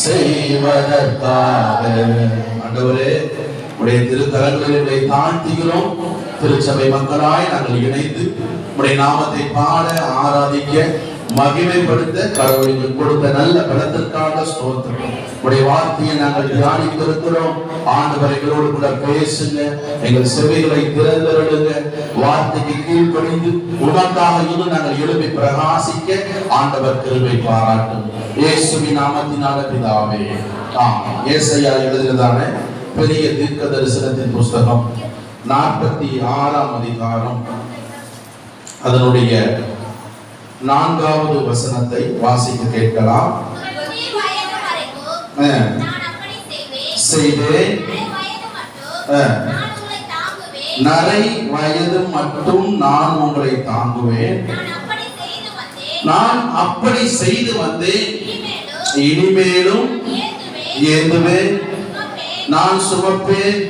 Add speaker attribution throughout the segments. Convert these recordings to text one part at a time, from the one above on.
Speaker 1: செய்வதற்காக ஆண்டவரே உடைய திருக்கரங்களிலே தாழ்த்துகிறோம். திருச்சபை மக்களாய் நாங்கள் இணைந்து உடைய நாமத்தை பாட ஆராதிக்க மகிமைப்படுத்த கடவுளுக்கு கொடுத்த நல்ல பலத்திற்காக ஸ்தோத்திரம். உடைய வார்த்தையை நாங்கள் தியானித்து இருக்கிறோம். ஆண்டவர் எங்களோடு கூட பேசுங்க, எங்கள் செவிகளை திறந்தருளுங்க. வார்த்தைக்கு கீழ்ப்படிந்து உமக்காக இன்னும் நாங்கள் எழுப்பி பிரகாசிக்க ஆண்டவர் கிருபை பாராட்டும். இயேசுவின் நாமத்தினால பிதாவே ஆமென். ஏசாயா எழுதினதான பெரிய தீர்க்க தரிசனத்தின் புஸ்தகம் 46ஆம் அதிகாரம் அதனுடைய 4வது வசனத்தை வாசிக்க கேட்கலாம். செய்தேன், நரை வயது மட்டும் நான் உங்களை தாங்குவேன். நான் அப்படி செய்து வந்தேன், இனிமேலும் ஏந்துவேன். நான் சுமப்பேன்,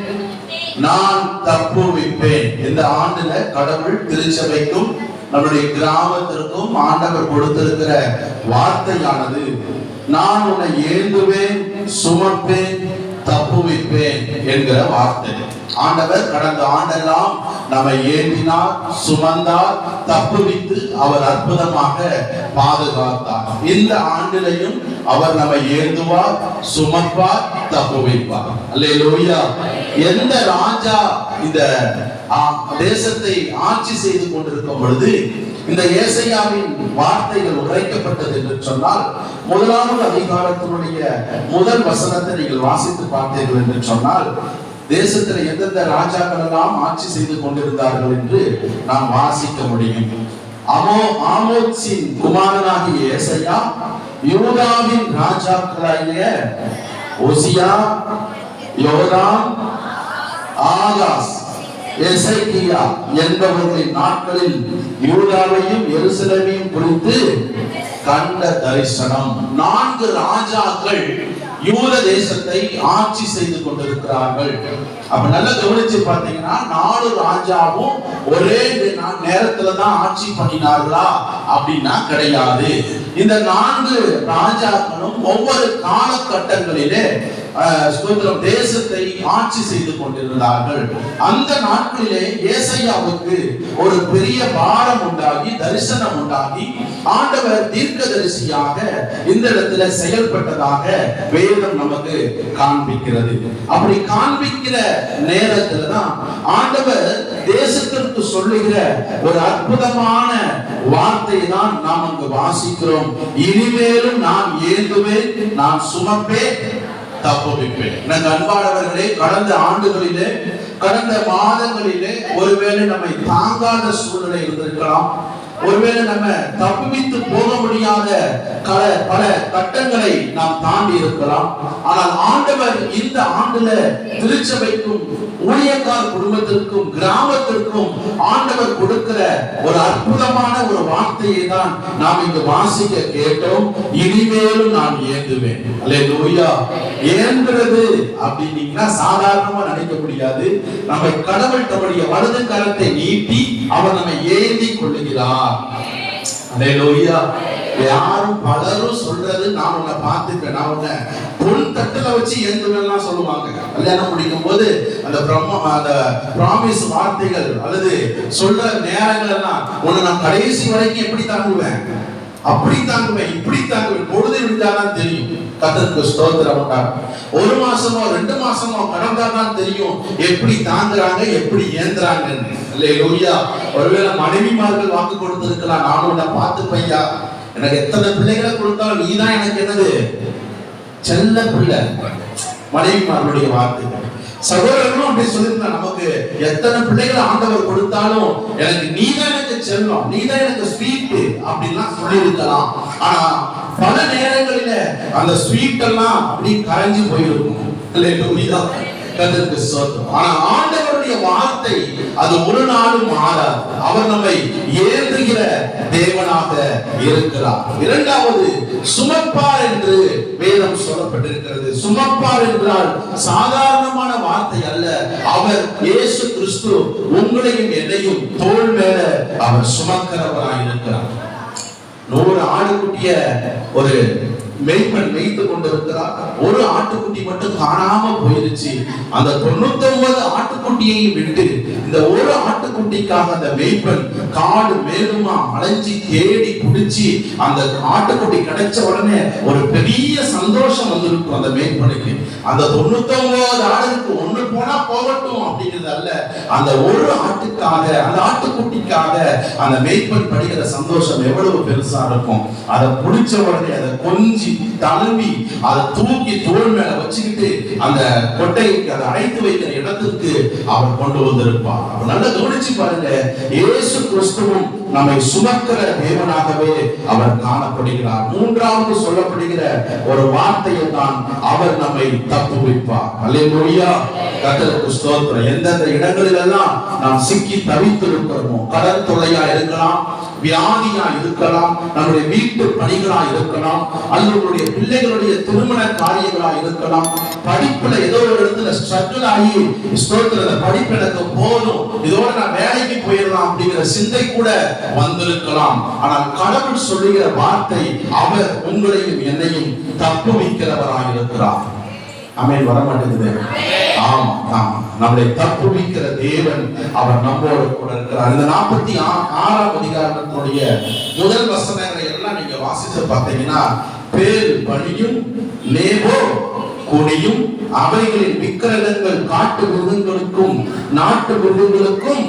Speaker 1: நான் தப்புவிப்பேன். இந்த ஆண்டுல கடவுள் திருச்சபைக்கும் நம்முடைய கிராமத்திற்கும் ஆண்டவர் கொடுத்திருக்கிற வார்த்தையானது நான் உன்னை ஏந்துவேன், சுமப்பேன், தப்புவிப்பேன் என்கிற வார்த்தை. ஆண்டவர் கடந்த ஆண்டெல்லாம் நம்மை ஏந்தினார், சுமந்தார், தப்புவித்து அவர் அற்புதமாக பாதுகாத்தார். இந்த ஆண்டிலையும் அவர் நம்மை ஏந்துவார், சுமப்பார், தப்புவிப்பார். அல்லேலூயா. எந்த ராஜா இந்த தேசத்தை ஆட்சி செய்து கொண்டிருக்கும் பொழுது இந்த ஏசாயாவின் வார்த்தைகள் உரைக்கப்பட்டது என்று சொன்னால், 1வது அதிகாரத்தினுடைய முதல் வசனத்தை நீங்கள் வாசித்து பார்த்தீர்கள் என்று சொன்னால், தேசத்தில் எந்தெந்த ராஜாக்கள் எல்லாம் ஆட்சி செய்து கொண்டிருந்தார்கள் என்று நாம் வாசிக்க முடியும். ஆமோத்சின் குமாரனாகிய ஏசாயா யூதாவின் ராஜாக்களாகிய ஓசியா, யோதாம், ஆகாஸ், எசேக்கியா என்பவர்களின் நாட்களில் யூதாவையும் எருசலேமையும் குறித்து கண்ட தரிசனம். 4 ராஜாக்கள் யூத தேசத்தை ஆட்சி செய்து கொண்டிருக்கிறார்கள். அப்ப நல்லா கவனிச்சு பார்த்தீங்கன்னா 4 ராஜாவும் ஒரே நேரத்துல தான் ஆட்சி பண்ணினார்களா அப்படின்னா கிடையாது. இந்த 4 ராஜாக்களும் ஒவ்வொரு காலகட்டங்களிலே தேசத்தை ஆட்சி செய்து கொண்டிருந்தார்கள். அந்த நாட்களிலே ஏசாயாவுக்கு ஒரு பெரிய பாரம் உண்டாகி, தரிசனம் உண்டாகி, ஆண்டவர் தீர்க்கதரிசியாக இந்த இடத்துல செயல்பட்டதாக வேதம் நமக்கு காண்பிக்கிறது. அப்படி காண்பிக்கிற நேரத்துல தான் ஆண்டவர் தேசத்திற்கு சொல்லுகிற ஒரு அற்புதமான வார்த்தை தான் நாம் அங்கு வாசிக்கிறோம். இனிமேலும் நான் ஏந்துவேன், நான் சுமப்பேன், தப்புவிப்பேன். அன்பானவர்களே, கடந்த ஆண்டுகளிலே, கடந்த மாதங்களிலே ஒருவேளை நம்மை தாங்காத சூழ்நிலை இருந்திருக்கலாம். ஒருவேளை நம்ம தப்புவித்து போக முடியாத பல கட்டங்களை நாம் தாண்டி இருக்கலாம். ஆனால் ஆண்டவர் இந்த ஆண்டுல திருச்சபைக்கும் ஊழியக்கார் குடும்பத்திற்கும் கிராமத்திற்கும் ஆண்டவர் கொடுக்கிற ஒரு அற்புதமான ஒரு வார்த்தையை தான் நாம் இங்கு வாசிக்க கேட்டோம். இனிமேலும் நான் ஏந்துவேன். அல்லேலூயா. ஏந்துறது அப்படின்னீங்கன்னா சாதாரணமா நினைக்க முடியாது. நம்ம கடவுள் தம்முடைய வலது கரத்தை நீட்டி அவர் நம்மை ஏந்தி கொள்ளுகிறார். அல்லேலூயா. யாரும் பலரும் சொல்றது, நான் உன்னை பார்த்துக்கிறேன், நான் உன்னை பொன் தட்டுல வச்சு ஏந்துவேன்லாம் சொல்லுவாங்க. கல்யாணம் முடிக்கும் போது அந்த பிராமிஸ் வார்த்தைகள் அல்லது சொல்ற நேரங்கள் எல்லாம், உன்னை நான் கடைசி வரைக்கும் எப்படி தாங்குவேன், அப்படி தாங்குவேன், இப்படி தாங்குவேன், பொழுது விட்டாதான் தெரியும். கர்த்தருக்கு ஸ்தோத்திரம் உண்டாகும். 1 மாசமோ 2 மாசமோ கடந்தாதான் தெரியும் எப்படி தாங்குறாங்க, எப்படி ஏந்துறாங்க. அல்லேலூயா. ஒருவேளை மனைவிமார்கள் வாக்கு கொடுத்திருக்கலாம், நான் உன்னை பார்த்து பையா, எனக்கு எத்தனை பிள்ளைகளை கொடுத்தாலும் நீதான் எனக்கு என்னது செல்ல பிள்ளை. மனைவிமார்களுடைய வார்த்தை. சகோதரர்களும் அப்படி சொல்லியிருந்தா, நமக்கு எத்தனை பிள்ளைகளை ஆண்டவர் கொடுத்தாலும் எனக்கு நீதான் எனக்கு செல்லம், நீதான் எனக்கு ஸ்வீட் அப்படின்லாம் சொல்லியிருக்கலாம். ஆனா பல நேரங்களில அந்த ஸ்வீட் எல்லாம் அப்படி கரைஞ்சு போயிருக்கும். ஆனா ஆண்டவருடைய வார்த்தை அது ஒரு நாளும் மாறாது. அவர் நம்மை ஏந்துகிற தேவனாக இருக்கிறார். 2வது சுமப்பார் என்று வேதம் சொல்லப்பட்டிருக்கிறது. சுமப்பார் என்றால் சாதாரணமான வார்த்தை அல்ல. அவர் இயேசு கிறிஸ்து உங்களையும் என்னையும் தோள் மேல அவர் சுமக்கிறவராய் இருக்கிறார். 100 ஆடுகுட்டிய ஒரு மேய்ப்பன் மேய்த்து கொண்டிருக்கிறார். ஒரு ஆட்டுக்குட்டி மட்டும் காணாம போயிருச்சு. அந்த 99 ஆட்டுக்குட்டியையும் விட்டு இந்த ஒரு ஆட்டுக்குட்டிக்காக அந்த மேய்ப்பன் காடு மேலுமா அலைஞ்சி தேடி குடிச்சு அந்த ஆட்டுக்குட்டி கிடைச்ச உடனே ஒரு பெரிய சந்தோஷம் வந்திருக்கும் அந்த மேய்ப்பனுக்கு. அந்த 99 ஆடுக்கு ஒண்ணு போனா போகட்டும் அப்படிங்கிறது அல்ல, அந்த ஒரு ஆட்டுக்காக அந்த ஆட்டுக்குட்டிக்காக அந்த மேய்ப்பன் படுகிற சந்தோஷம் எவ்வளவு பெருசா இருக்கும். அதை பிடிச்ச உடனே அதை கொஞ்சி தழுவி அதை தூக்கி தோள் மேல வச்சுக்கிட்டு அந்த கொட்டைக்கு அதை அடைத்து வைக்கிற இடத்துக்கு அவர் கொண்டு வந்திருப்பார். அவர் நல்லா கவனிச்சு பாருங்க, இயேசு கிறிஸ்துவும் நம்மை சுமக்கிற தேவனாகவே அவர் காணப்படுகிறார். மூன்றாவது சொல்லப்படுகிற ஒரு வார்த்தையை தான் அவர் நம்மை தப்புவிப்பார். அல்லேலூயா, கர்த்தருக்கு ஸ்தோத்திரம். எந்தெந்த இடங்களில் எல்லாம் நாம் சிக்கி தவித்திருக்கிறோமோ, கடன் தொல்லையா இருக்கலாம், வியாதியா இருக்கலாம், நம்முடைய வீட்டு பணிகளா இருக்கலாம், அல்லது உங்களுடைய பிள்ளைகளுடைய திருமண காரியங்களா இருக்கலாம், படிப்புல ஏதோ ஒரு இடத்துல ஸ்ட்ரகிள் ஆகி ஸ்தோத்திர படிப்பு எனக்கு போதும், இதோட நான் வேலைக்கு போயிடலாம் அப்படிங்கிற சிந்தை கூட வந்திருக்கலாம். ஆனால் கடவுள் சொல்லுகிற வார்த்தை, அவர் உங்களையும் என்னையும் தப்புவிக்கிறவராக இருக்கிறார். ஆமென். வர மாட்டேங்குது. ஆமா, நம்மளை தப்புவிக்கிற தேவன் அவர் நம்மோடு கூட இருக்கிறார். இந்த 46ஆம் அதிகாரத்தினுடைய முதல் வசனங்களை எல்லாம் நீங்க வாசித்து பார்த்தீங்கன்னா, பேர் பணியும் நேபோ கொடியும் அவைகளின் விக்கிரகங்கள் காட்டு மிருகங்களுக்கும் நாட்டு மிருகங்களுக்கும்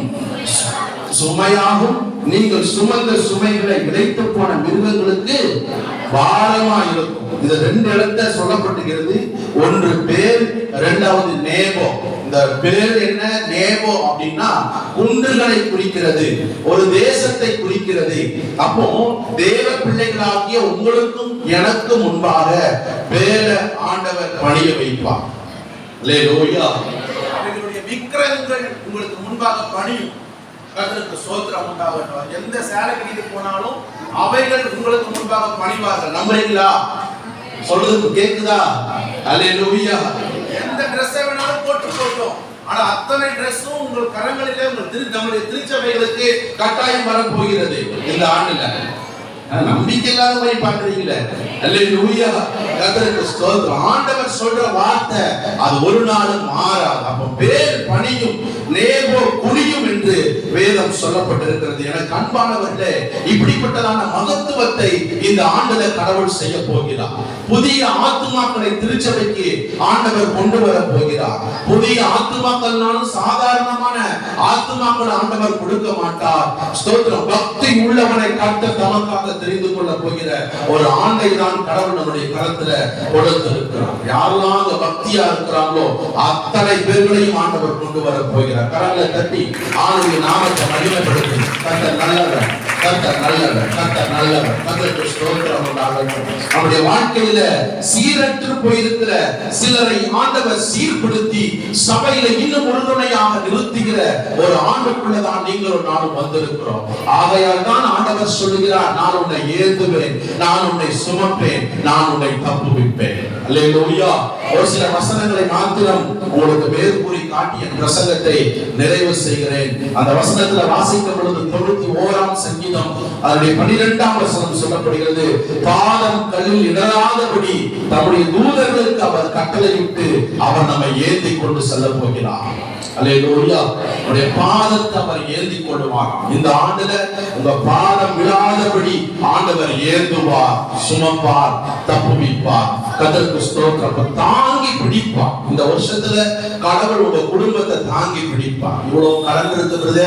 Speaker 1: சுமையாகும், நீங்கள் சுமந்த சுமைகளை விளைத்து போன மிருகங்களுக்கு பாரமா இருக்கும். இது 2 இடத்துல சொல்லப்பட்டிருக்கிறது. ஒன்று பேர், இரண்டாவது நேபோ. இந்த பேர் என்ன, நேபோ அப்படின்னா குன்றுகளை குறிக்கிறது, ஒரு தேசத்தை குறிக்கிறது. அப்போ தேவ பிள்ளைகளாகிய உங்களுக்கும் எனக்கு முன்பாக வேற ஆண்டவர் பணிய வைப்பார். அல்லேலூயா. அவர்களுடைய விக்கிரகங்கள் உங்களுக்கு முன்பாக பணியும். கர்த்தருக்கு ஸ்தோத்திரம் உண்டாகட்டும். எந்த சேலைக்கு போனாலும் அவைகள் உங்களுக்கு முன்பாக பணிவார்கள். நம்புறீங்களா? சொல்றது கேக்குதா? அல்லேலூயா. எந்த Dress வேணாலும் போட்டோம், ஆனா அத்தனை Dressம் உங்கள் கரங்களிலே நம்முடைய திருச்சபைகளுக்கு கட்டாயம் வர போகிறது இந்த ஆண்டுல. நம்பிக்கை இல்லாத மாதிரி பாக்குறீங்களே. அல்லேலூயா, கர்த்தருக்கு ஸ்தோத்திரம். ஆண்டவர் சொல்ற வார்த்தை அது ஒரு நாளும் மாறாது. அப்ப பேர் பணியும் நேபோ குனியும் என்று வேதம் சொல்லப்பட்டிருக்கிறது. எனக்கு அன்பானவர்களே, இப்படிப்பட்டதான மகத்துவத்தை இந்த ஆண்டுல கடவுள் செய்ய போகிறார். புதிய ஆத்துமாக்களை திருச்சபைக்கு ஆண்டவர் கொண்டு வர போகிறார். புதிய ஆத்துமாக்கள்னாலும் சாதாரணமான ஆத்துமாக்களை ஆண்டவர் கொடுக்க மாட்டார். ஸ்தோத்திரம். பக்தி உள்ளவனை கர்த்தர் தமக்காக தெரிந்து கொள்ள போகிற ஒரு ஆண்டை தான் கடவுள் நம்முடைய கரத்துல கொடுத்திருக்கிறார். யாரெல்லாம் பக்தியா இருக்கிறாங்களோ அத்தனை பேர்களையும் ஆண்டவர் கொண்டு வர போகிறார். கரங்களை தட்டி ஆண்டவருடைய நாமத்தை மகிமைப்படுத்தி, கர்த்தர் நல்லவர், கர்த்தர் நல்லவர், கர்த்தர் நல்லவர், கர்த்தருக்கு ஸ்தோத்திரம் உண்டாகட்டும். நம்முடைய வாழ்க்கையில சீரற்று போயிருக்கிற சிலரை ஆண்டவர் சீர்படுத்தி சபையில இன்னும் உறுதுணையாக நிறுத்துகிற ஒரு ஆண்டுக்குள்ளதான் நீங்களும் நானும் வந்திருக்கிறோம். ஆகையால் தான் ஆண்டவர் சொல்லுகிறார், நான் உன்னை ஏந்துவேன், நான் உன்னை சுமப்பேன், நான் உன்னை தப்புவிப்பேன். அல்லேலூயா. ஒரு சில வசனங்களை மாத்திரம் உங்களுக்கு வேறு கூறி காட்டிய பிரசங்கத்தை நிறைவு செய்கிறேன். அந்த வசனத்துல வாசிக்கும் பொழுது 91ஆம் சங்கீதம் அதனுடைய 12ஆம் வசனம் சொல்லப்படுகிறது, பாதம் கல்லில் இடராதபடி தம்முடைய தூதர்களுக்கு அவர் கட்டளையிட்டு அவர் நம்மை ஏந்தி கொண்டு செல்ல போகிறார். அல்லேலூயா. உடைய பாதத்தை அவர் ஏந்தி கொள்வார். இந்த ஆண்டுல உங்க பாதம் விழாதபடி ஆண்டவர் ஏந்துவார், சுமப்பார், தப்புவிப்பார். கர்த்தருக்கு ஸ்தோத்திரம். தாங்கி பிடிப்பார். இந்த வருஷத்துல கடவுள் உங்க குடும்பத்தை தாங்கி பிடிப்பார். இவ்வளவு கடன் இருக்கிறது,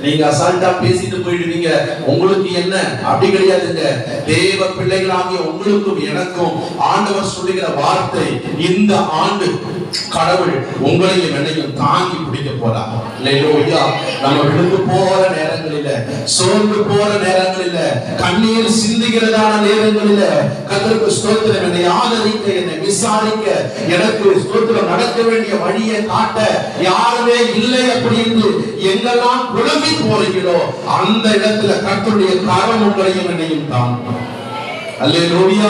Speaker 1: நீங்க அசால்ட்டா பேசிட்டு போயிடுவீங்க, உங்களுக்கு என்ன அப்படி கிடையாதுங்க. தேவ பிள்ளைகளாகிய உங்களுக்கும் எனக்கும் ஆண்டவர் சொல்லுகிற வார்த்தை, இந்த ஆண்டு கடவுள் உங்களையும் என்னையும் தாங்கி பிடிக்க போறார். அல்லேலூயா. நம்ம விழுந்து போற நேரங்களில, சோர்ந்து போற நேரங்களில, கண்ணீர் சிந்துகிறதான நேரங்களில கர்த்தருக்கு ஸ்தோத்திரம். என்னை ஆதரிக்க, என்னை விசாரிக்க, எனக்கு ஸ்தோத்திரம் நடக்க வேண்டிய வழியை காட்ட யாருமே இல்லை அப்படின்னு எங்கெல்லாம் குழம்பி போறீங்களோ அந்த இடத்துல கர்த்தருடைய கரம் உங்களையும் என்னையும் தாங்கும். அல்லேலூயா.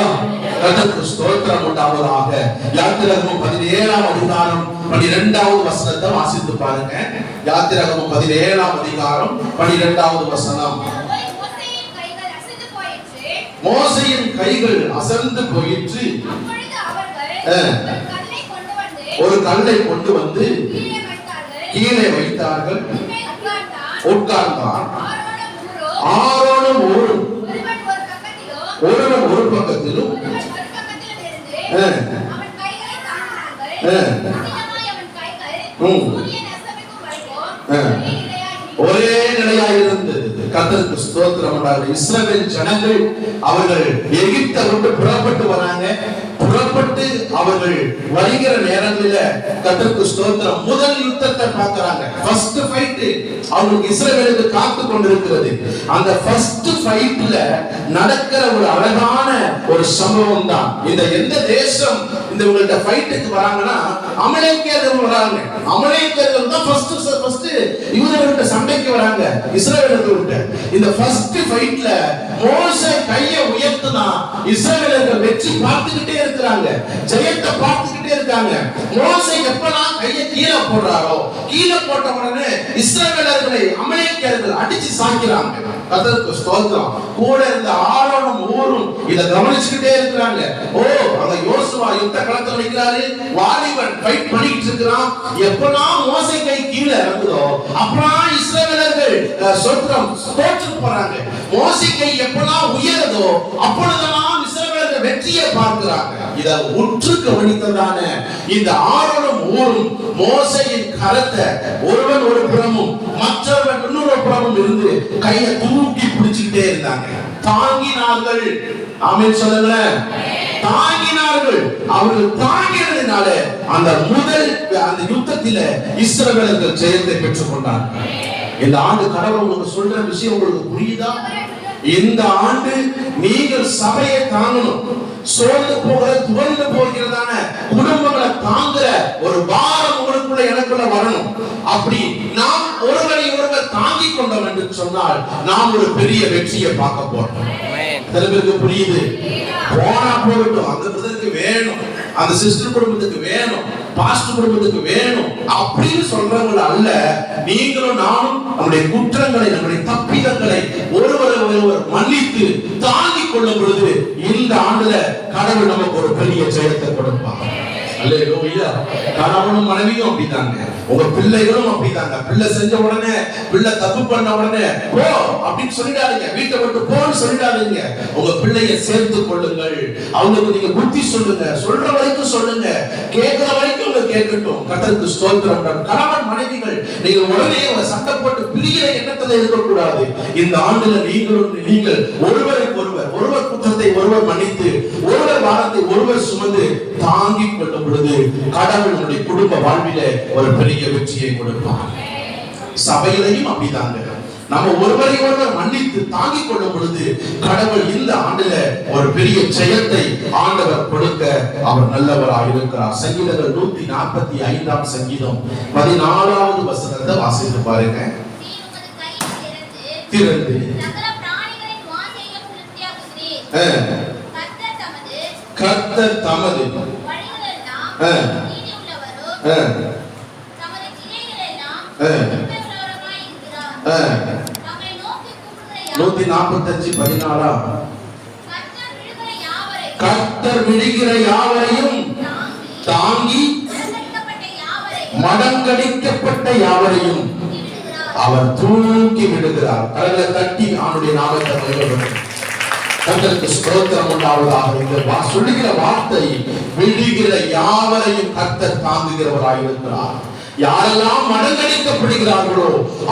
Speaker 1: கர்த்தருக்கு ஸ்தோத்திரம் உண்டாவதாக. யாத்திராகமம் 17ஆம் அதிகாரம் 12வது வசனத்தை வாசித்து பாருங்க. யாத்திராகமம் 17ஆம் அதிகாரம் 12வது வசனம். மோசேயின் கைகள் அசந்து போயிற்று. ஒரு கல்லை கொண்டு வந்து கீழே வைத்தார்கள். உட்கார்ந்தான். ஆரோனும் ஊரும் ஒருவன் ஒரு பக்கத்திலும் ஒரே நிலையாயிருந்தது. கர்த்தருக்கு ஸ்தோத்திரம் உண்டாகட்டும். இஸ்ரவேல் ஜனங்கள் அவர்கள் எகிப்தை விட்டு புறப்பட்டு வராங்க. புறப்பட்டு அவர்கள் வருகிற நேரங்களில கர்த்தருக்கு ஸ்தோத்திரம் முதல் யுத்தத்தை பார்க்கறாங்க. ஃபர்ஸ்ட் ஃபைட் அவங்களுக்கு இஸ்ரவேலுக்கு காத்து கொண்டிருக்கிறது. அந்த ஃபர்ஸ்ட் ஃபைட்ல நடக்கிற ஒரு அழகான ஒரு சம்பவம் தான் இந்த. எந்த தேசம் இந்த உங்கள்ட்ட ஃபைட்டுக்கு வராங்கன்னா அமலேக்கியர்கள் வராங்க. அமலேக்கியர்கள் தான் ஃபர்ஸ்ட் யூதர்கள்ட்ட சண்டைக்கு வராங்க இஸ்ரவேலர்கள்ட்ட. இந்த ஃபர்ஸ்ட் ஃபைட்ல மோசே கையை உயர்த்தினா இஸ்ரவேலர்கள் வெற்றி பார்த்துக்கிட்டே இருக்கிறாங்க, ஜெயத்தை பார்த்துக்கிட்டே இருக்காங்க. மோசே எப்பலாம் கையை கீழே போடுறாரோ, கீழே போட்ட உடனே இஸ்ரவேலர்களை அமலேக்கியர்கள் அடிச்சு சாய்க்கிறாங்க. கர்த்தருக்கு ஸ்தோத்திரம். கூட இருந்த ஆரோனும் ஊரும் இத கவனிச்சுக்கிட்டே இருக்கிறாங்க. ஓ, அங்க யோசுவா யுத்த களத்துல நிக்கிறாரு, வாலிபன் ஃபைட் பண்ணிட்டு இருக்கிறான். எப்பலாம் மோசே கை கீழே இறங்குதோ அப்பலாம் இஸ்ரவேலர்கள் ஸ்தோத்திரம் தோற்று போறாங்க. மோசே கை எப்பலாம் உயருதோ அப்பொழுதெல்லாம் இஸ்ரவேலர்கள் வெற்றியை பார்க்கிறாங்க. இத உற்று கவனித்ததான இந்த ஆரோனும் ஊரும் மோசேயின் கரத்தை ஒருவன் ஒரு புறமும் மற்றவன் இன்னொரு புறமும் இருந்து கையை தூக்கி பிடிச்சுக்கிட்டே இருந்தாங்க. தாங்கினார்கள். ஆமென் சொல்லுங்களேன். தாங்கினார்கள். அவர்கள் தாங்கினதுனால அந்த முதல் அந்த யுத்தத்தில இஸ்ரவேலர்கள் ஜெயத்தை பெற்றுக் கொண்டார்கள். இந்த ஆண்டு கடவுள் உங்களுக்கு சொல்ற விஷயம் உங்களுக்கு புரியுதா? இந்த ஆண்டு நீங்கள் சபையை தாங்கணும். சோர்ந்து போகிற துவண்டு போகிறதான குடும்பங்களை தாங்குற ஒரு பாரம் உங்களுக்குள்ள எனக்குள்ள வரணும். அப்படி நாம் ஒருவரை ஒருவர் தாங்கிக் கொண்டோம் என்று சொன்னால் நாம் ஒரு பெரிய வெற்றியை பார்க்க போறோம். தெலுங்குக்கு புரியுது? போனா போகட்டும், அந்த பிரதருக்கு வேணும், அந்த சிஸ்டர் குடும்பத்துக்கு வேணும், பாஸ்டர் குடும்பத்துக்கு வேணும் அப்படின்னு சொல்றவங்க அல்ல. நீங்களும் நானும் நம்முடைய குற்றங்களை, நம்முடைய தப்பிதங்களை ஒருவரை ஒருவர் மன்னித்து தாங்கிக் கொள்ளும் பொழுது இந்த ஆண்டுல கடவுள் நமக்கு ஒரு பெரிய ஜெயத்தை கொடுப்பார். அல்லேலூயா. கணவனும் மனைவியும் அப்படிதாங்க, உங்க பிள்ளைகளும் அப்படிதாங்க. பிள்ளை செஞ்ச உடனே, பிள்ளை தப்பு பண்ண உடனே போ அப்படின்னு சொல்லிடாதீங்க, வீட்டை விட்டு போன்னு சொல்லிடாதீங்க. உங்க பிள்ளைய சேர்த்து கொள்ளுங்கள். அவங்களுக்கு நீங்க புத்தி சொல்லுங்க, சொல்ற வரைக்கும் சொல்லுங்க, கேட்கிற வரைக்கும் உங்க கேட்கட்டும். கர்த்தருக்கு ஸ்தோத்திரம். கணவன் மனைவிகள் நீங்க உடனே சண்டை போட்டு பிரிகிற எண்ணத்துல இருக்கக்கூடாது. இந்த ஆண்டுல நீங்கள் ஒருவருக்கு ஒருவர் குற்றத்தை ஒருவர் மன்னித்து, ஒருவர் வாரத்தை ஒருவர் சுமந்து தாங்கிக் கொள்ளும் பொழுது கடவுள் நம்முடைய குடும்ப வாழ்விலே ஒரு பெரிய வெற்றியை கொடுப்பார். சபையிலையும் அப்படிதாங்க. நம்ம ஒருவரை ஒருவர் மன்னித்து தாங்கிக் கொள்ளும் பொழுது கடவுள் இந்த ஆண்டுல ஒரு பெரிய ஜெயத்தை ஆண்டவர் கொடுக்க அவர் நல்லவராக இருக்கிறார். சங்கீதங்கள் 145 சங்கீதம் 14வது வசனத்தை வாசித்து பாருங்க. திறந்து கர்த்தர் தமது கர்த்தர் விழுகிற யாவரையும் தாங்கி மடங்கடிக்கப்பட்ட யாவரையும் அவர் தூக்கி விடுகிறார். கரங்களை தட்டி அவனுடைய நாமத்தை மகிமைப்படுத்துங்கள். கர்த்தருக்கு ஸ்தோத்திரம் உண்டாவதாக. இந்த சொல்லுகிற வார்த்தை, விழுகிற யாவரையும் கர்த்தர் தாங்குகிறவராய் இருக்கிறார். யாரெல்லாம் மடங்கடிக்கப்படுகிறார்களோ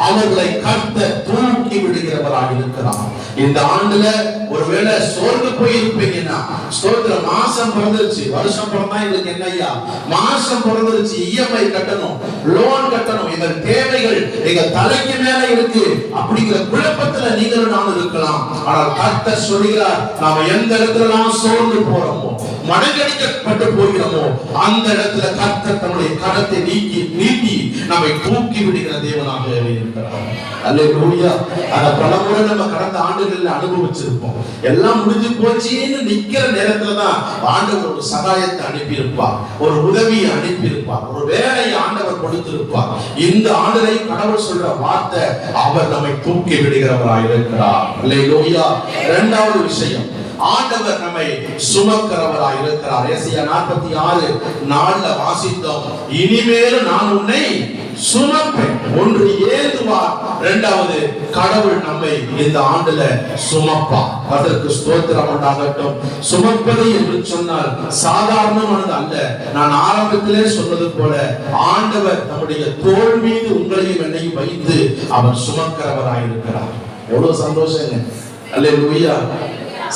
Speaker 1: அவர்களை கர்த்தர் தூக்கி விடுகிறவராக இருக்கிறார். இந்த ஆண்டுல ஒருவேளை சோர்ந்து போயிருப்பீங்கன்னா, ஸ்தோத்திரம், மாசம் பிறந்துருச்சு, வருஷம் பிறந்தா இதுக்கு என்னையா, மாசம் பிறந்துருச்சு, இஎம்ஐ கட்டணும், லோன் கட்டணும், இந்த தேவைகள் எங்க தலைக்கு மேல இருக்கு அப்படிங்கிற குழப்பத்துல நீங்களும் நானும் இருக்கலாம். ஆனால் கர்த்தர் சொல்கிறார், நாம எந்த இடத்துல நாம் சோர்ந்து போறோமோ, மடங்கடிக்கப்பட்டு போகிறோமோ, அந்த இடத்துல கர்த்தர் தன்னுடைய கரத்தை நீட்டி நம்மை தூக்கி விடுகிற தேவனாக இருக்கிறார். அல்லேலூயா. அத பலமுறை நம்ம கடந்த ஆண்டுகளில் அனுபவிச்சிருப்போம். எல்லாம் முடிஞ்சு போச்சுன்னு நிக்கிற நேரத்துலதான் ஆண்டவர் ஒரு சகாயத்தை அனுப்பியிருப்பார், ஒரு உதவியை அனுப்பியிருப்பார், ஒரு வேலையை ஆண்டவர் கொடுத்திருப்பார். இந்த ஆண்டரை கடவுள் சொல்ற வார்த்தை, அவர் நம்மை தூக்கி விடுகிறவராக இருக்கிறார். அல்லேலூயா. இரண்டாவது விஷயம், ஆண்டவர் நம்மை சுமக்கிறவராய் இருக்கிறார். ஏசாயா 46:4 வாசித்தோம். இனிமேலும் நான் உன்னை சுமப்பேன். ஒன்று ஏந்துவார், இரண்டாவது கடவுள் நம்மை இந்த ஆண்டுல சுமப்பார். அதற்கு ஸ்தோத்திரம் உண்டாகட்டும். சுமப்பது என்று சொன்னால் சாதாரணமானது அல்ல. நான் ஆரம்பத்திலே சொன்னது போல ஆண்டவர் நம்முடைய தோள் மீது உங்களையும் என்னையும் வைத்து அவர் சுமக்கிறவராய் இருக்கிறார். எவ்வளவு சந்தோஷங்க. அல்லேலூயா.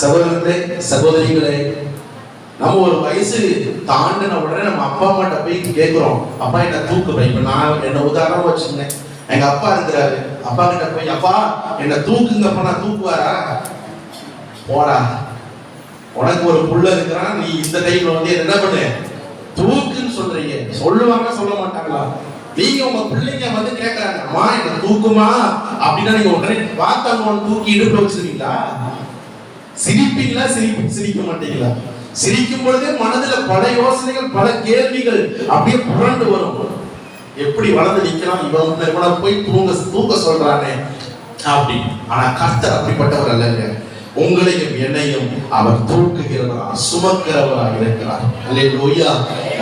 Speaker 1: சகோதரர்களே, சகோதரிகளே, நம்ம ஒரு வயசு தாண்டின உடனே நம்ம அப்பா அம்மாட்ட போய் கேட்கிறோம், அப்பா என்ன தூக்குறேன். இப்ப நான் என்ன உதாரணம் வச்சுங்க, எங்க அப்பா இருக்கிறாரு, அப்பா கிட்ட போய் அப்பா என்ன தூக்குங்கப்பா, நான் தூக்குவாரா? போடா, உனக்கு ஒரு புள்ள இருக்கிறான், நீ இந்த டைம்ல வந்து என்ன பண்ணு தூக்குன்னு சொல்றீங்க. சொல்லுவாங்க, சொல்ல மாட்டாங்களா? நீங்க உங்க பிள்ளைங்க வந்து கேட்கறாங்க, அம்மா என்ன தூக்குமா அப்படின்னா நீங்க உடனே பார்த்தாங்க தூக்கி இடுப்புல வச்சிருக்கீங்களா? சிரிப்பீங்களா? சிரிக்க மாட்டீங்களா? சிரிக்கும் பொழுதே மனதில் பல யோசனைகள், பல கேள்விகள் அப்படியே புரண்டு வரும். எப்படி வளர்ந்து நிக்கலாம், இவன் போய் தூக்க சொல்றானே அப்படி. ஆனா கர்த்தர் அப்படிப்பட்டவர் அல்லங்க. உங்களையும் என்னையும் அவர் தூக்குகிறவராக, சுமக்கிறவராக இருக்கிறார். அல்லேலூயா.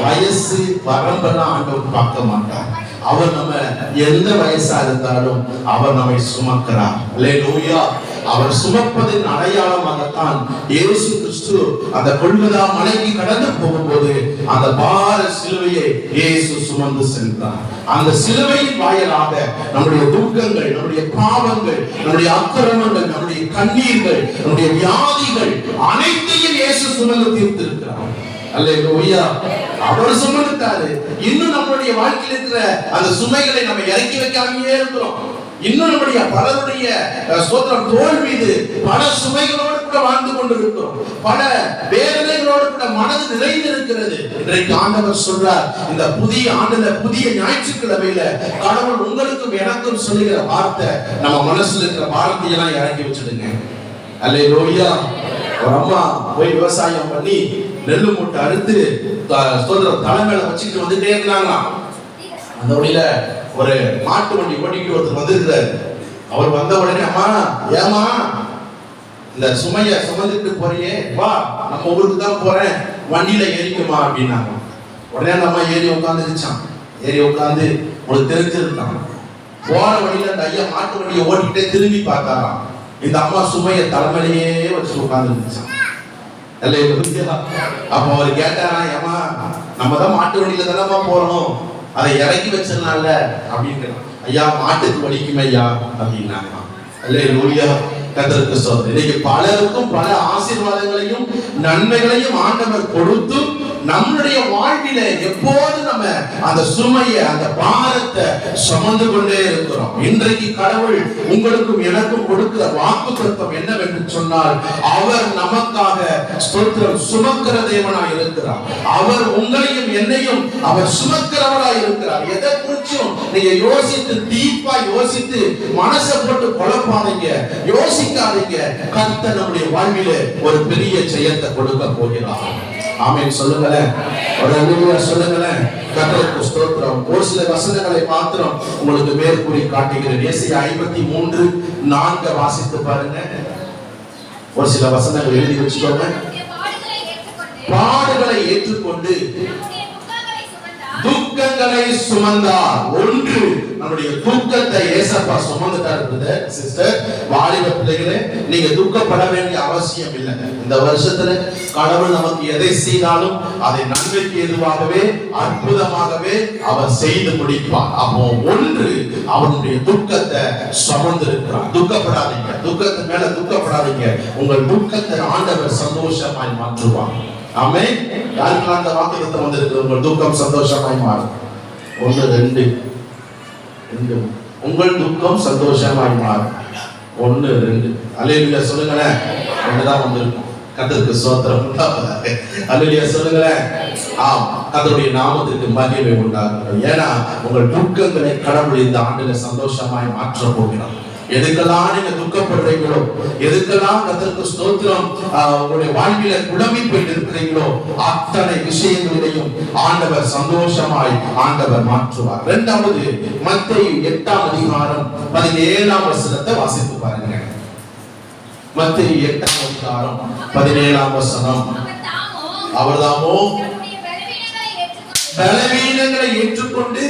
Speaker 1: வயசு வரம்பெல்லாம் ஆண்டவர் பார்க்க மாட்டார். அவர் நம்ம எந்த வயசா இருந்தாலும் அவர் நம்மை சுமக்கிறார். அல்லேலூயா. அவர் சுமப்பதின் அடையாளமாகத்தான் இயேசு கிறிஸ்து அந்த கொல்கதா மலைக்கு கடந்து போகும்போது அந்த பார சிலுவையை இயேசு சுமந்து சென்றார். அந்த சிலுவையின் வாயிலாக நம்முடைய துக்கங்கள், நம்முடைய பாவங்கள், நம்முடைய அக்கிரமங்கள், நம்முடைய கண்ணீர்கள், நம்முடைய வியாதிகள் அனைத்தையும் இயேசு சுமந்து தீர்த்திருக்கிறார். அல்லேலூயா. அவர் சுமந்துட்டாரு. இன்னும் நம்மளுடைய வாழ்க்கையில் இருக்கிற அந்த சுமைகளை நம்ம இறக்கி வைக்காமையே இருக்கிறோம். இன்னும் நம்முடைய பலருடைய ஸ்தோத்திரம் தோள் மீது பல சுமைகளோடு கூட வாழ்ந்து கொண்டிருக்கிறோம். பல வேதனைகளோடு கூட மனது நிறைந்து இருக்கிறது. இன்றைக்கு ஆண்டவர் சொல்றார், இந்த புதிய ஆண்டுல, புதிய ஞாயிற்றுக்கிழமையில கடவுள் உங்களுக்கும் எனக்கும் சொல்லுகிற வார்த்தை, நம்ம மனசுல இருக்கிற வார்த்தையெல்லாம் இறக்கி வச்சிடுங்க. அல்லேலூயா. ஒரு அம்மா போய் விவசாயம் பண்ணி நெல்லு மூட்டை அறுத்து தலைமையில வச்சுட்டு வந்துட்டே இருந்தாங்களாம். அந்த வழியில ஒரு மாட்டு வண்டி ஓட்டிட்டு ஒருத்தர் வந்திருக்கிறாரு. அவர் வந்த உடனே, அம்மா ஏமா இந்த சுமைய சுமந்துட்டு போறியே, வா நம்ம ஊருக்கு தான் போறேன், வண்டியில ஏறிக்குமா அப்படின்னாங்க. உடனே அந்த அம்மா ஏறி உட்காந்துருச்சான். ஏறி உட்காந்து உங்களுக்கு தெரிஞ்சிருக்காங்க. போற வழியில அந்த ஐயா மாட்டு வண்டியை ஓட்டிக்கிட்டே திரும்பி பார்த்தாராம். இந்த அம்மா சுமைய தலைமையிலேயே வச்சு உட்கார்ந்துருச்சான். அப்ப அவர் கேட்டாரா, ஏமா நம்ம தான் மாட்டு வண்டியில தானே போறோம், அதை இறக்கி வச்சிடலாம்ல அப்படின்னு. ஐயா மாட்டுக்கு வலிக்குமே ஐயா அப்படின்னாங்க. அல்லேலூயா. கர்த்தருக்கு ஸ்தோத்திரம். இன்னைக்கு பலருக்கும் பல ஆசீர்வாதங்களையும் நன்மைகளையும் ஆண்டவர் கொடுத்து நம்முடைய வாழ்வில எப்போது நம்ம அந்த சுமையை, அந்த பாரத்தை சுமந்து கொண்டே இருக்கிறோம். இன்றைக்கு கடவுள் உங்களுக்கும் எனக்கும் கொடுக்கிற வாக்குத்தத்தம் என்னவென்று சொன்னால், அவர் நமக்காக ஸ்தோத்திரம் சுமக்கிற தேவனாய் இருக்கிறார். அவர் உங்களையும் என்னையும் அவர் சுமக்கிறவராய் இருக்கிறார். எதை குறிச்சும் நீங்க யோசித்து, டீப்பா யோசித்து மனசை போட்டு குழப்பாதீங்க, யோசிக்காதீங்க. கர்த்தர் நம்முடைய வாழ்விலே ஒரு பெரிய ஜெயத்தை கொடுக்க போகிறார். ஆமென் சொல்லுங்களேன். ஒரு அல்லேலூயா சொல்லுங்களேன். கர்த்தருக்கு ஸ்தோத்திரம். ஒரு சில வசனங்களை மாத்திரம் உங்களுக்கு மேற்கூறி காட்டுகிறேன். ஏசாயா 53:4 வாசித்து பாருங்க. ஒரு சில வசனங்கள் எழுதி வச்சுக்கோங்க. பாடுகளை ஏற்றுக்கொண்டு துக்கங்களை சுமந்தார். ஒன்று, நம்முடைய துக்கத்தை ஏசப்பா சுமந்துட்டார். சிஸ்டர், வாலிப பிள்ளைகளே, நீங்க துக்கப்பட வேண்டிய அவசியம் இல்லை. இந்த வருஷத்துல கடவுள் நமக்கு எதை செய்தாலும் அதை நன்மைக்கு எதுவாகவே, அற்புதமாகவே அவர் செய்து முடிப்பார். அப்போ ஒன்று, அவனுடைய துக்கத்தை சுமந்திருக்கிறார். துக்கப்படாதீங்க, துக்கத்து மேல துக்கப்படாதீங்க. உங்கள் துக்கத்தை ஆண்டவர் சந்தோஷமாய் மாற்றுவார். ஆமென். யாருக்கெல்லாம் அந்த வாக்குத்தத்தம் வந்திருக்கு, உங்கள் துக்கம் சந்தோஷமாய் மாறும். 1 2 உங்கள் துக்கம் சந்தோஷமாய் மாறும். 1 2 அல்லேலூயா சொல்லுங்களேன். ஒண்ணுதான் வந்திருக்கும். கர்த்தருக்கு ஸ்தோத்திரம் உண்டாவதாக. அல்லேலூயா சொல்லுங்களேன். ஆம், கர்த்தருடைய நாமத்திற்கு மகிமை உண்டாகட்டும். ஏன்னா உங்கள் துக்கங்களை கடவுள் இந்த ஆண்டுல சந்தோஷமாய் மாற்ற போகிறார். எதுக்கெல்லாம் நீங்க துக்கப்படுறீங்களோ, எதுக்கெல்லாம் கர்த்தருக்கு ஸ்தோத்திரம் உங்களுடைய வாழ்வில குழம்பி போயிட்டு இருக்கிறீங்களோ, அத்தனை விஷயங்களிலையும் ஆண்டவர் சந்தோஷமாய் ஆண்டவர் மாற்றுவார். இரண்டாவது, மத்தேயு 8:17 வாசித்து பாருங்க. மத்தேயு 8ஆம் அதிகாரம் 17ஆம் வசனம். அவர்தாமோ பலவீனங்களை ஏற்றுக்கொண்டு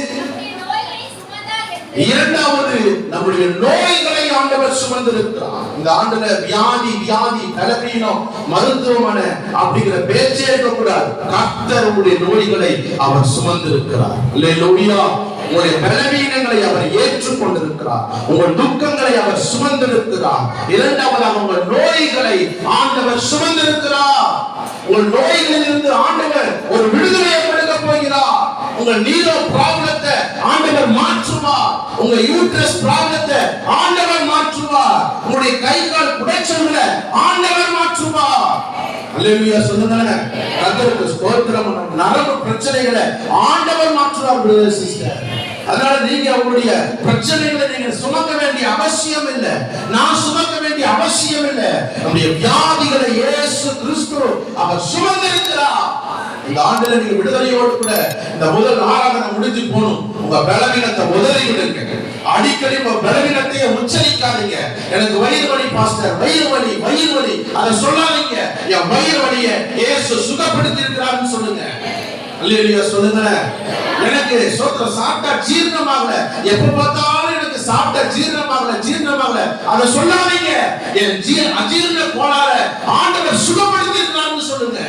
Speaker 1: இரண்டாவது நம்முடைய நோய்களை ஆண்டவர் சுமந்திருக்கிறார். இந்த ஆண்டுல வியாதி பலவீனம் மருத்துவமனை அப்படிங்கிற பேச்சே இருக்கக்கூடாது. கர்த்தர் உங்களுடைய நோய்களை அவர் சுமந்திருக்கிறார். அல்லேலூயா. உங்களுடைய பலவீனங்களை அவர் ஏற்றுக்கொண்டிருக்கிறார். உங்கள் துக்கங்களை அவர் சுமந்திருக்கிறார். இரண்டாவதாக உங்கள் நோய்களை ஆண்டவர் சுமந்திருக்கிறார். உங்கள் நோய்களிலிருந்து ஆண்டவர் ஒரு விடுதலையை கொடுக்க போகிறார். உங்கள் நீரோ ப்ராப்ளத்தை ஆண்டவர் மாற்றுவார். உங்க யூட்ரஸ் ப்ராப்ளத்தை ஆண்டவர் மாற்றுவார். உங்களுடைய கை கால் குடைச்சல்களை ஆண்டவர் மாற்றுவார். அல்லேலூயா சொல்லுங்க. கர்த்தருக்கு ஸ்தோத்திரம். நரம்பு பிரச்சனைகளை ஆண்டவர் மாற்றுவார் பிரதர் சிஸ்டர். அதனால நீங்க உங்களுடைய பிரச்சனைகளை நீங்க சுமக்க வேண்டிய அவசியம் இல்லை. நான் சுமக்க வேண்டிய அவசியம் இல்லை. நம்முடைய வியாதிகளை இயேசு கிறிஸ்து அவர் சுமந்திருக்கிறார். இந்த ஆண்டுல நீங்க விடுதலையோடு கூட இந்த முதல் ஆராதனை முடிஞ்சு போகணும். உங்க பலவீனத்தை உதறி விடுங்க. அடிக்கடி உங்க பலவீனத்தை உச்சரிக்காதீங்க. எனக்கு வயிறு வலி பாஸ்டர், வயிறு வலி அதை சொல்லாதீங்க. என் வயிறு வலியை இயேசு சுகப்படுத்தி இருக்கிறார்னு சொல்லுங்க. அல்லேலூயா சொல்லுங்க. எனக்கு சோத்திர சாப்பிட்டா ஜீரணமாகல, எப்ப பார்த்தாலும் எனக்கு சாப்பிட்டா ஜீரணமாகல அதை சொல்லாதீங்க. என் அஜீரண கோளாற ஆண்டவர் சுகப்படுத்தி இருக்கிறார்னு சொல்லுங்க.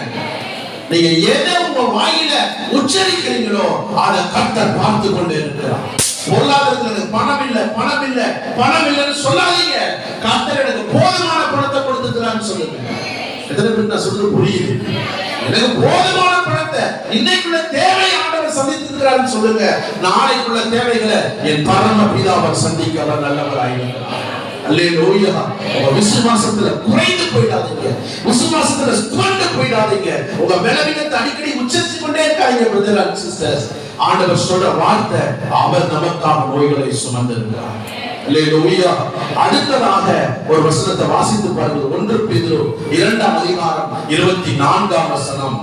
Speaker 1: நீங்க எதை உங்க வாயில உச்சரிக்கிறீங்களோ அதை கர்த்தர் பார்த்து கொண்டு இருக்கிறார். பொருளாதாரத்துக்கு பணம் இல்லைன்னு சொல்லாதீங்க. கர்த்தர் எனக்கு போதுமான பணத்தை கொடுத்துக்கிறான்னு சொல்லுங்க. எத்தனை பேருக்கு நான் சொல்றது புரியுது? எனக்கு போதுமான பணத்தை இன்னைக்குள்ள தேவை ஆண்டவர் சந்தித்திருக்கிறார்னு சொல்லுங்க. நாளைக்குள்ள தேவைகளை என் பரம பிதாவர் சந்திக்க அவர் நல்லவராயிருக்கிறார். அல்லேலூயா. உங்க விசுவாசத்துல குறைந்து போயிடாதீங்க. விசுவாசத்துல துவண்டு போயிடாதீங்க. உங்க பலவீனத்தை அடிக்கடி உச்சரித்து கொண்டே இருக்காதீங்க பிரதர் அண்ட் சிஸ்டர்ஸ். ஆண்டவர் சொல்ற வார்த்தை, அவர் நமக்காக நோய்களை சுமந்திருக்கிறார். அல்லேலூயா. அடுத்ததாக ஒரு வசனத்தை வாசித்து பாருங்கள். 1 பேதுரு 2ஆம் அதிகாரம் 24ஆம் வசனம்.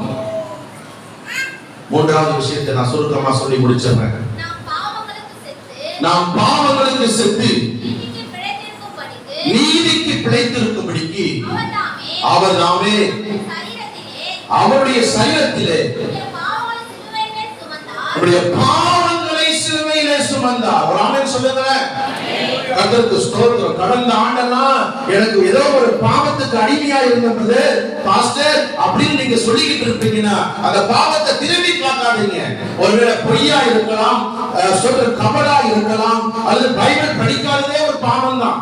Speaker 1: மூன்றாவது விஷயத்தை நான் சுருக்கமா சொல்லி முடிச்சிடுறேன். நாம் பாவங்களுக்கு செத்து நீதிக்கு பிழைத்திருக்கும்படிக்கு அவர் தாமே அவருடைய சரீரத்திலே நம்முடைய பாவங்களை சிலுவையிலே சுமந்தார். ஒரு ஆமென் சொல்லுங்க. கர்த்தருக்கு ஸ்தோத்திரம். கடந்த ஆண்டெல்லாம் எனக்கு ஏதோ ஒரு பாவத்துக்கு அடிமையா இருந்தது பாஸ்டர் அப்படின்னு நீங்க சொல்லிக்கிட்டு இருப்பீங்கன்னா அந்த பாவத்தை திரும்பி பார்க்காதீங்க. ஒருவேளை பொய்யா இருக்கலாம், சொல்ற கபடா இருக்கலாம், அல்லது பைபிள் படிக்காததே ஒரு பாவம் தான்,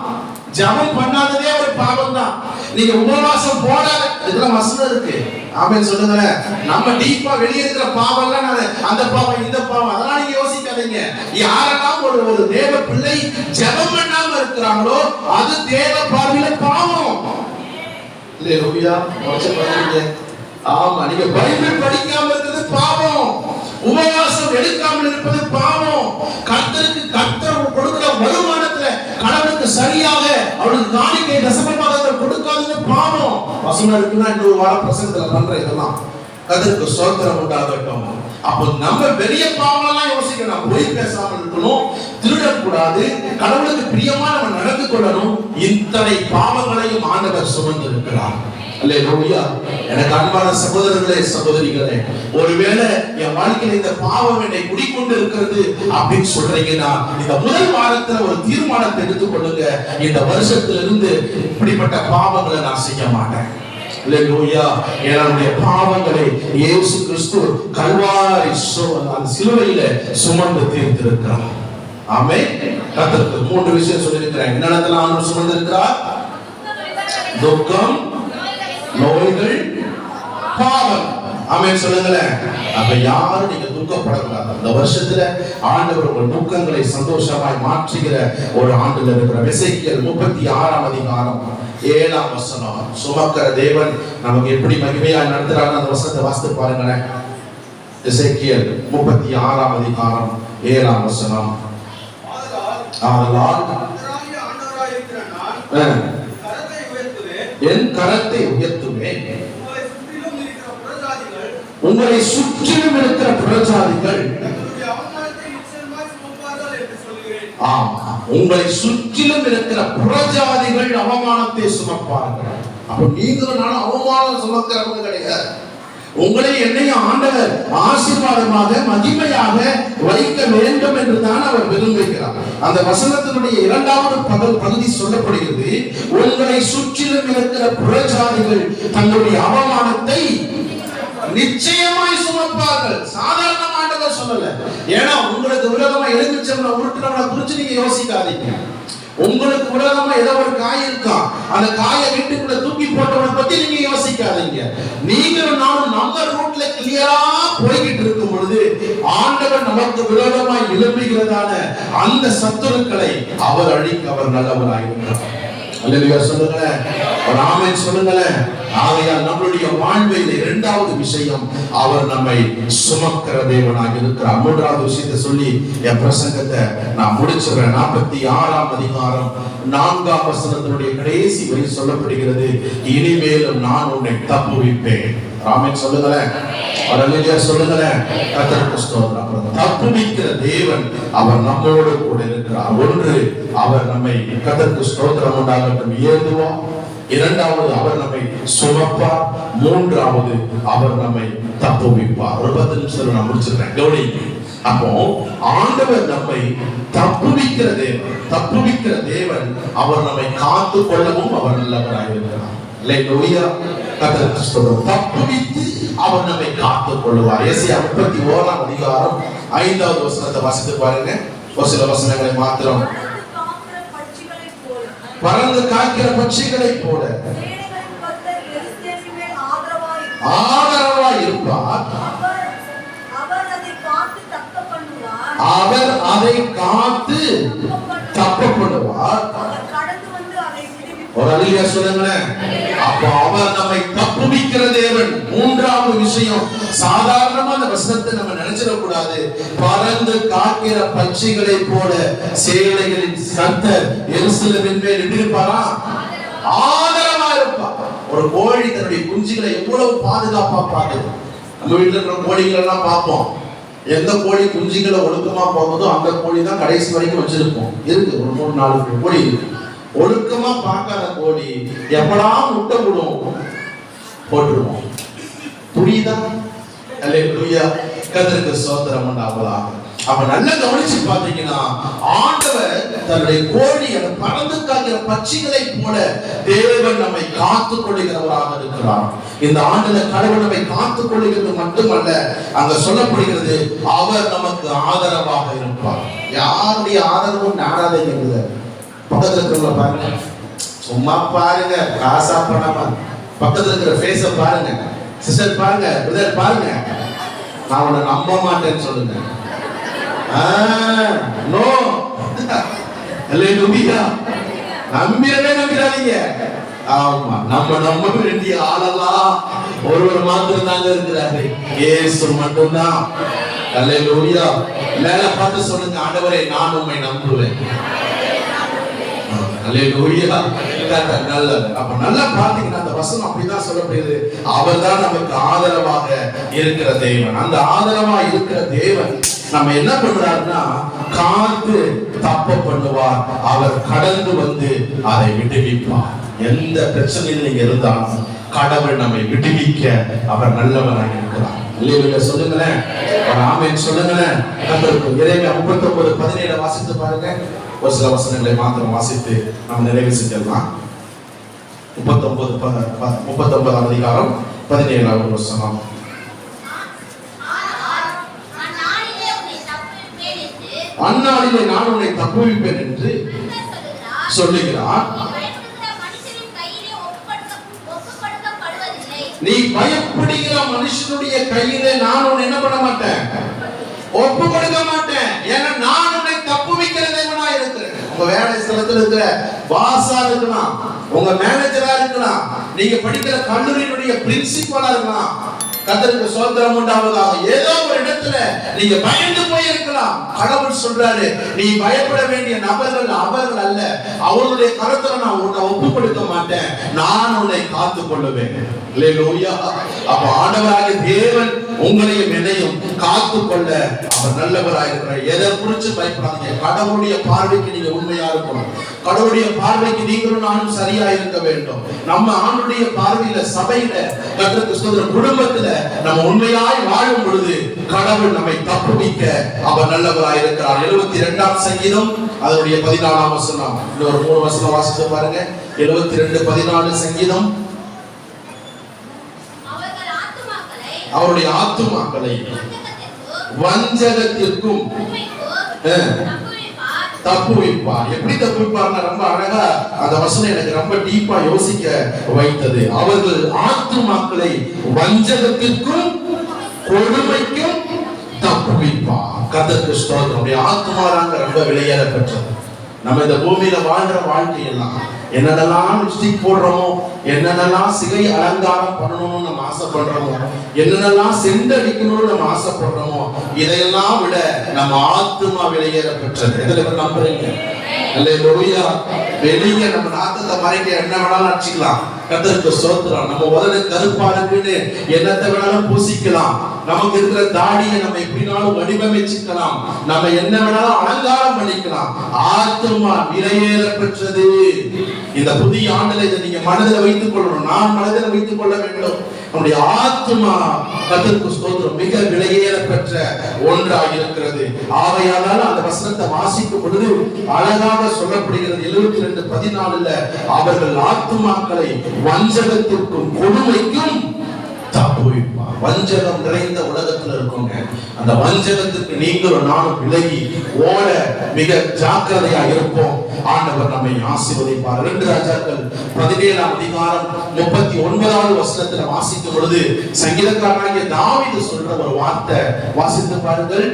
Speaker 1: ஜெபம் பண்ணாததே ஒரு பாவம் தான், நீங்க உபவாசம் போடாத இதெல்லாம் வசனம் இருக்கு. ஆமென் சொல்லுங்க. நம்ம டீப்பா வெளியே இருக்கிற பாவம்லாம் அந்த பாவம் இந்த பாவம் அதெல்லாம் நீங்க யோசிக்காதீங்க. யாரெல்லாம் ஒரு தேவ பிள்ளை ஜெபம் பண்ணாம இருக்கிறாங்களோ அது தேவ பார்வையில பாவம். அல்லேலூயா. ஆமா, நீங்க பைபிள் படிக்காம இருக்கிறது பாவம். உபவாசம் எடுக்காமல் இருப்பது பாவம். கர்த்தர் கொடுக்கிற வருமானத்துல கடவுளுக்கு சரியாக அவருக்கு காணிக்கை தசமபாகத்தை கொடுக்காதது பாவம். வசனம் இருக்குன்னா இன்னொரு வார பிரசங்கத்துல பண்ற இதெல்லாம் கர்த்தருக்கு ஸ்தோத்திரம் உண்டாகட்டும். அப்போ நம்ம பெரிய பாவம் எல்லாம் யோசிக்கணும். பொய் பேசாமல் இருக்கணும், திருடக்கூடாது, கடவுளுக்கு பிரியமா நம்ம நடந்து கொள்ளணும். இத்தனை பாவங்களையும் ஆண்டவர் சுமந்து இருக்கிறார். அல்லேலூயா. எனக்கு அன்பான சகோதரர்களே சகோதரிகளே, ஒருவேளை என் வாழ்க்கையில இந்த பாவம் என்னை குடிக்கொண்டு இருக்கிறது அப்படின்னு சொல்றீங்கன்னா இந்த முதல் வாரத்துல ஒரு தீர்மானத்தை எடுத்துக்கொள்ளுங்க. இந்த வருஷத்திலிருந்து இப்படிப்பட்ட பாவங்களை நான் செய்ய மாட்டேன். அல்லேலூயா. என்னுடைய பாவங்களை இயேசு கிறிஸ்து கல்வாரி சிலுவையில சுமந்து தீர்த்திருக்கிறார். ஆமென். கர்த்தருக்கு 3 விஷயம் சொல்லியிருக்கிறேன். என்னென்னலாம் ஆண்டவர் சுமந்திருக்கிறார்? துக்கம், நோய்கள், பாவம். ஆமென் சொல்லுங்களேன். அப்ப யாரும் நீங்க துக்கப்படக்கூடாது. இந்த வருஷத்துல ஆண்டவர் உங்கள் துக்கங்களை சந்தோஷமாய் மாற்றுகிற ஒரு ஆண்டுல இருக்கிற எசேக்கியேல் 36ஆம் அதிகாரம் 7ஆம் வசனம். சுமக்கிற தேவன் நமக்கு எப்படி மகிமையா நடத்துறாங்க அந்த வசனத்தை வாசித்து பாருங்களேன். எசேக்கியேல் 36ஆம் அதிகாரம் 7ஆம் வசனம். ஆதலால் என் கரத்தை உயர்த்துவேன், உங்களை சுற்றிலும் இருக்கிற புறஜாதிகள் உங்களை சுற்றிலும் இருக்கிற புறஜாதிகள் அவமானத்தை சுமப்பார்கள். அப்ப நீங்களும் நானும் அவமானம் சுமக்கிறவங்க கிடையாது. உங்களை என்னையும் ஆண்டவர் ஆசீர்வாதமாக மகிமையாக வைக்க வேண்டும் என்றுதான் அவர் விரும்புகிறார். அந்த வசனத்தினுடைய இரண்டாவது பகுதி சொல்லப்படுகிறது, உங்களை சுற்றிலும் இருக்கிற புறஜாதிகள் தங்களுடைய அவமானத்தை நிச்சயமாய் சுமப்பார்கள். சாதாரண ஆண்டவர் சொல்லல. ஏன்னா உங்களுக்கு விரோதமா எலுமிச்சம்பழம் உருட்டுறவனை குறிச்சு நீங்க யோசிக்காதீங்க. உங்களுக்கு விரோதமா ஏதோ ஒரு காய் இருக்கா, அந்த காயை வீட்டுக்குள்ள தூக்கி போட்டவனை பத்தி நீங்க யோசிக்காதீங்க. நீங்களும் நானும் நம்ம ரூட்ல கிளியரா போய்கிட்டு இருக்கும் பொழுது ஆண்டவர் நமக்கு விரோதமா எழும்புகிறதான அந்த சத்துருக்களை அவர் அழிக்க அவர் நல்லவராயிருக்கிறார். அல்லேலூயா சொல்லுங்களேன், ஒரு ஆமென் சொல்லுங்களேன். ஆகையால் நம்மளுடைய வாழ்வில் இரண்டாவது விஷயம், அவர் நம்மை சுமக்கிற தேவனாக இருக்கிறார். மூன்றாவது விஷயத்தை சொல்லி என் பிரசங்கத்தை நான் முடிச்சுறேன். 46ஆம் அதிகாரம் 4ஆம் வசனத்தினுடைய கடைசி வரி சொல்லப்படுகிறது, இனிமேலும் நான் உன்னை தப்புவிப்பேன். ஆமென் சொல்லுங்களேன், அல்லேலூயா சொல்லுங்களேன். கர்த்தருக்கு ஸ்தோத்திரம். தப்புவிக்கிற தேவன் அவர் நம்மோடு கூட இருக்கிறார். ஒன்று, அவர் நம்மை கர்த்தருக்கு ஸ்தோத்திரம் உண்டாகட்டும் ஏதுவார். இரண்டாவது, அவர் நம்மை சுமப்பார். மூன்றாவது, அவர் நம்மை தப்புவிப்பார். ஒரு 10 நிமிஷம் நான் முடிச்சிடுறேன், கவனிங்க. அப்போ ஆண்டவர் நம்மை தப்புவிக்கிற தேவன் அவர் நம்மை காத்து கொள்ளவும் அவர் நல்லவராக இருக்கிறார். அல்லேலூயா, கர்த்தருக்கு ஸ்தோத்திரம். தப்புவித்து அவர் நம்மை காத்துக் கொள்வார். எசேயா 31ஆம் அதிகாரம் 5வது வசனத்தை வாசித்து பாருங்க. ஒரு சில வசனங்களை மாத்திரம். பறந்து காக்கிற பட்சிகளை போல ஆதரவாய் இருப்பார். அவர் அதை காத்து தப்ப பண்ணுவார். ஒரு அல்லேலூயா சொல்லுங்களேன். அப்ப அவர் நம்மை தப்புவிக்கிற தேவன். மூன்றாவது விஷயம், சாதாரணமா அந்த வசனத்தை நம்ம நினைச்சிட கூடாது. பறந்து காக்கிற பட்சிகளை போல சேனைகளின் கர்த்தர் எருசலேமின் மேல் இருப்பாரா? ஆதரவா இருப்பார். ஒரு கோழி தன்னுடைய குஞ்சுகளை எவ்வளவு பாதுகாப்பா பார்க்குது. நம்ம வீட்டுல இருக்கிற கோழிகள் எல்லாம் பார்ப்போம். எந்த கோழி குஞ்சுகளை ஒழுக்கமா போகுதோ அந்த கோழி தான் கடைசி வரைக்கும் வச்சிருப்போம். இருக்கு ஒரு 3-4 கோழி இருக்கு. ஒழுக்கமா பார்க்காத கோழி எப்படா முட்டை விடும் போட்டுருவோம். புரியுதா? அல்லேலூயா, கர்த்தருக்கு ஸ்தோத்திரம் உண்டாவதாக. அப்ப நல்லா கவனிச்சு பாத்தீங்கன்னா ஆண்டவர் தன்னுடைய கோழி அந்த பறந்து காக்கிற பட்சிகளை போல தேவன் நம்மை காத்துக் கொள்கிறவராக இருக்கிறார். இந்த ஆண்டுல கடவுள் நம்மை காத்துக் கொள்கிறது மட்டுமல்ல, அங்க சொல்லப்படுகிறது அவர் நமக்கு ஆதரவாக இருப்பார். யாருடைய ஆதரவும் நாடாதீங்க. பக்கத்துல இருக்கிறவங்க பாருங்க, சும்மா பாருங்க, காசா பணமா. பக்கத்துல இருக்கிற ஃபேஸ பாருங்க, சிஸ்டர் பாருங்க, பிரதர் பாருங்க. நான் உன்னை நம்ப மாட்டேன்னு சொல்லுங்க. நோ, அல்லேலூயா. நம்பிடாதீங்க. ஆமா, நம்ம நம்ப வேண்டிய ஆளெல்லாம் ஒருவர் மாத்திரம் தாங்க இருக்கிறாரு, இயேசு மட்டும்தான். அல்லேலூயா. மேல பார்த்து சொல்லுங்க, ஆண்டவரே நான் உம்மை நம்புவேன். அல்லேலூயா. நல்லது. அப்ப நல்லா பாத்தீங்கன்னா அந்த வசனம் அப்படிதான் சொல்லப்படுது. அவர் தான் நமக்கு ஆதரவாக இருக்கிற தேவன். அந்த ஆதரவா இருக்கிற தேவன் நம்ம என்ன பண்றாருன்னா காத்து தப்ப பண்ணுவார். அவர் கடந்து வந்து அதை விடுவிப்பார். எந்த பிரச்சனையில் நீங்க இருந்தாலும் கடவுள் நம்மை விடுவிக்க அவர் நல்லவராக இருக்கிறார். அல்லேலூயா சொல்லுங்களேன், ஒரு ஆமென் சொல்லுங்களேன். எரேமியா 39:17 வாசித்து பாருங்க. ஒரு சில வசனங்களை மாத்திரம் வாசித்து நாம் நிறைவு செஞ்சிடலாம். 39ஆம் அதிகாரம் 17வது வசனம். அந்நாளிலே நான் உன்னை தப்புவிப்பேன் என்று சொல்லுகிறார். நீ பயப்படுகிற மனுஷனுடைய கையிலே நான் உன்னை என்ன பண்ண மாட்டேன், ஒப்பு கொடுக்க மாட்டேன். ஏன்னா நான் உன்னை தப்புவிக்கிற தேவனா இருக்கிறேன். உங்க வேலை ஸ்தலத்தில் இருக்கிற பாஸா இருக்கலாம், உங்க மேனேஜரா இருக்கலாம், நீங்க படிக்கிற கல்லூரியினுடைய பிரின்சிபலா இருக்கலாம். கர்த்தருக்கு ஸ்தோத்திரம் உண்டாவதாக. ஏதோ ஒரு இடத்துல நீங்க பயந்து போயிருக்கலாம். கடவுள் சொல்றாரு, நீ பயப்பட வேண்டிய நபர்கள் அவர்கள் அல்ல, அவருடைய கரத்துல நான் உன்னை ஒப்பு கொடுக்க மாட்டேன், நான் உன்னை காத்துக் கொள்ளுவேன். அல்லேலூயா. அப்ப ஆண்டவராகிய தேவன் உங்களையும் என்னையும் காத்துக்கொள்ள அவர் நல்லவராயிருக்கிறார். எதை குறித்து பயப்படாதீங்க. கடவுளுடைய பார்வைக்கு நீங்க உண்மையா இருக்கணும். கடவுளுடைய பார்வைக்கு நீங்களும் நானும் சரியா இருக்க வேண்டும். நம்ம ஆண்டுடைய பார்வையில, சபையில, கர்த்தருக்கு ஸ்தோத்திரம், குடும்பத்துல நம்ம உண்மையாய் வாழும் பொழுது கடவுள் நம்மை தப்புவிக்க அவர் நல்லவராயிருக்கிறார். 72ஆம் சங்கீதம் அதனுடைய 14ஆம் வசனம். இன்னொரு 3 வசனம் வாசித்து பாருங்க. 72:14 சங்கீதம். அவருடைய ஆத்துமாக்களை வஞ்சகத்திற்கும் தப்புவிப்பார். எப்படி தப்புவிப்பார்னா ரொம்ப அழகா அந்த வசனம் எனக்கு ரொம்ப டீப்பா யோசிக்க வைத்தது. அவர்கள் ஆத்துமாக்களை வஞ்சகத்திற்கும் கொடுமைக்கும் தப்புவிப்பார். கர்த்தருக்கு ஸ்தோத்திரம். நம்முடைய ஆத்துமாராங்க ரொம்ப விலையேற பெற்றது. நம்ம இந்த பூமியில வாழ்ற வாழ்க்கையெல்லாம் என்னென்னலாம் லிப்ஸ்டிக் போடுறோமோ, என்னென்னலாம் சிகை அலங்காரம் பண்ணணும்னு நம்ம ஆசைப்படுறோமோ, என்னென்னலாம் சென்ட் அடிக்கணும்னு நம்ம ஆசைப்படுறோமோ, இதையெல்லாம் விட நம்ம ஆத்துமா விலையேற பெற்றது. எதுல நம்புறீங்க? அல்லேலூயா. வெளிய நம்ம நாத்தத்தை மறைக்க என்ன வேணாலும் அடிச்சுக்கலாம். கர்த்தருக்கு ஸ்தோத்திரம். நம்ம உதடு கருப்பா இருக்குன்னு என்னத்தை வேணாலும் பூசிக்கலாம். நமக்கு இருக்கிற தாடியை நம்ம எப்படினாலும் வடிவமைச்சுக்கலாம். நம்ம என்ன வேணாலும் அலங்காரம் பண்ணிக்கலாம். ஆத்துமா விலையேற பெற்றது. இந்த புதிய ஆண்டுல இதை நீங்க மனதில் வைத்துக் கொள்ளணும். நான் மனதில் வைத்துக் கொள்ள வேண்டும். நம்முடைய ஆத்துமா கர்த்தருக்கு ஸ்தோத்திரம் மிக விலையேற பெற்ற ஒன்றாக இருக்கிறது. ஆகையால் அந்த வசனத்தை வாசிக்கும் பொழுது அழகாக சொல்லப்படுகிறது. 72:14 அவர்கள் ஆத்துமாக்களை வஞ்சகத்திற்கும் கொடுமைக்கும் தப்புவிப்பார். வஞ்சகம் நிறைந்த உலகத்துல இருக்கோங்க. அந்த வஞ்சகத்துக்கு நீங்களும் நானும் விலகி ஓட மிக ஜாக்கிரதையா இருப்போம். ஆண்டவர் நம்மை ஆசீர்வதிப்பார். 2 ராஜாக்கள் 17ஆம் அதிகாரம் 39வது வசனத்துல வாசிக்கும் பொழுது சங்கீதக்காரனாகிய தாவீது சொல்ற ஒரு வார்த்தை வாசித்து பாருங்கள்.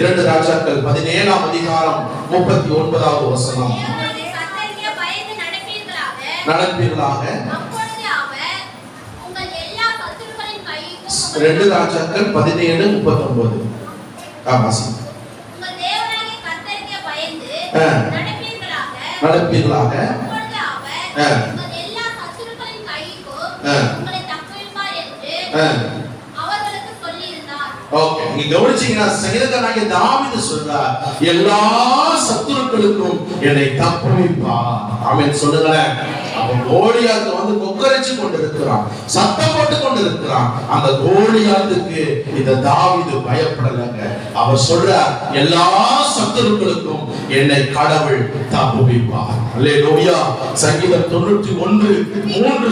Speaker 1: 2 ராஜாக்கள் 17ஆம் அதிகாரம் 39வது வசனம். நடப்பீர்களாக. 2 ராஜாக்கள் 17:39. நடப்பீர்களாக. ஓகே, நீங்க கவனிச்சீங்கன்னா சங்கீதக்காரனாகிய தாவீது சொல்றார், எல்லா சத்துருக்களுக்கும் என்னை தப்புவிப்பார். ஆமென் சொல்லுங்களேன். அவன் கோலியாத்து வந்து கொக்கரிச்சு கொண்டிருக்கிறான், சத்தம் போட்டு கொண்டிருக்கிறான். அந்த கோலியாத்துக்கு இந்த தாவீது பயப்படலங்க. அவர் சொல்றார், எல்லா சத்துருக்களுக்கும் என்னை கடவுள் தப்புவிப்பார். அல்லேலூயா. சங்கீதம் 91:3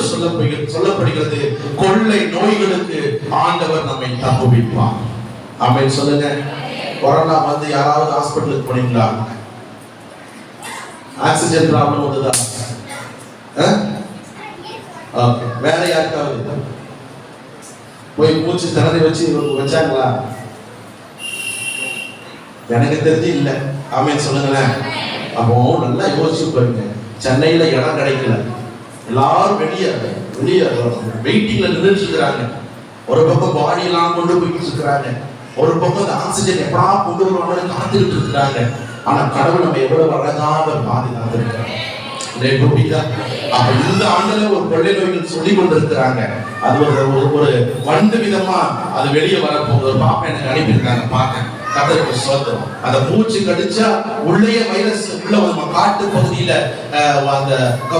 Speaker 1: சொல்லப்படுகிறது, கொள்ளை நோய்களுக்கு ஆண்டவர் நம்மை தப்புவிப்பார். ஆமென் சொல்லுங்க. கொரோனா வந்து யாராவது ஹாஸ்பிட்டலுக்கு போனீங்களா? ஆக்சிஜன் ப்ராப்ளம் வந்ததா? ஓகே, வேற யாருக்காவது போய் மூச்சு திணறி வச்சாங்களா? எனக்கு தெரிஞ்சு இல்ல. ஆமென் சொல்லுங்களேன். அப்போ நல்லா யோசிச்சு பாருங்க. சென்னையில இடம் கிடைக்கல, எல்லாரும் வெளியே வெயிட்டிங்ல நின்றுட்டு இருக்கிறாங்க. ஒரு பக்கம் பாடி எல்லாம் கொண்டு போயிட்டு இருக்கிறாங்க, ஒரு பக்கம் அந்த ஆக்சிஜன் எப்படா கொண்டு வருவாங்கன்னு காத்துக்கிட்டு இருக்கிறாங்க. ஆனா கடவுள் நம்ம எவ்வளவு அழகாக பாதுகாத்திருக்கிறாங்க. அப்ப இந்த ஆண்டுல ஒரு கொள்ளை நோய்கள் சொல்லி கொண்டிருக்கிறாங்க. அது ஒரு வண்டு விதமா அது வெளியே வரப்போகுது. ஒரு பாப்பா எனக்கு அனுப்பியிருக்காங்க, பார்த்தேன். கர்த்தருக்கு ஸ்தோத்திரம். அந்த பூச்சி கடிச்சா உள்ளே வைரஸ் உள்ள நம்ம காட்டு பகுதியில அந்த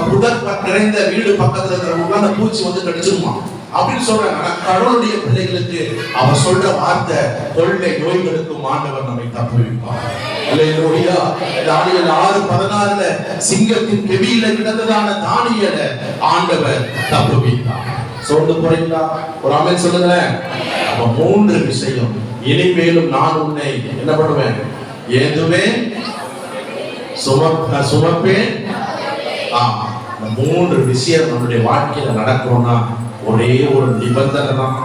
Speaker 1: புதர் நிறைந்த வீடு பக்கத்துல இருக்கிறவங்க அந்த பூச்சி வந்து கடிச்சிருமா அப்படின்னு சொல்றாங்க. ஆனா கடவுளுடைய பிள்ளைகளுக்கு அவர் சொல்ற வார்த்தை, கொள்ளை நோய்களுக்கும் ஆண்டவர் நம்மை தப்புவிப்பார். அல்லேலூயா. தானியேல் 6:16 சிங்கத்தின் கெபியில கிடந்ததான தானியேலை ஆண்டவர் தப்புவித்தார். சொல்ல போறீங்களா? ஒரு ஆமென் சொல்லுங்களேன். அப்ப 3 விஷயம். இனிமேலும் நான் உன்னை என்ன பண்ணுவேன்? ஏந்துவேன், சுமப்பேன். இந்த 3 விஷயம் நம்முடைய வாழ்க்கையில நடக்கணும்னா ஒரே ஒரு நிபந்தனை தான்,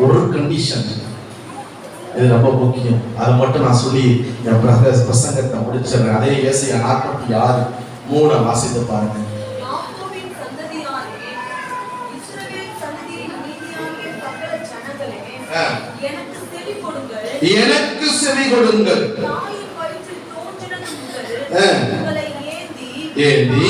Speaker 1: ஒரு கண்டிஷன். இது ரொம்ப முக்கியம். அதை மட்டும் நான் சொல்லி என் பிரசங்கத்தை முடிச்சிடுறேன். அதே ஏசாயா 46:3 வாசித்து பாருங்க. எனக்கு செவி கொடுங்கள், ஏந்தி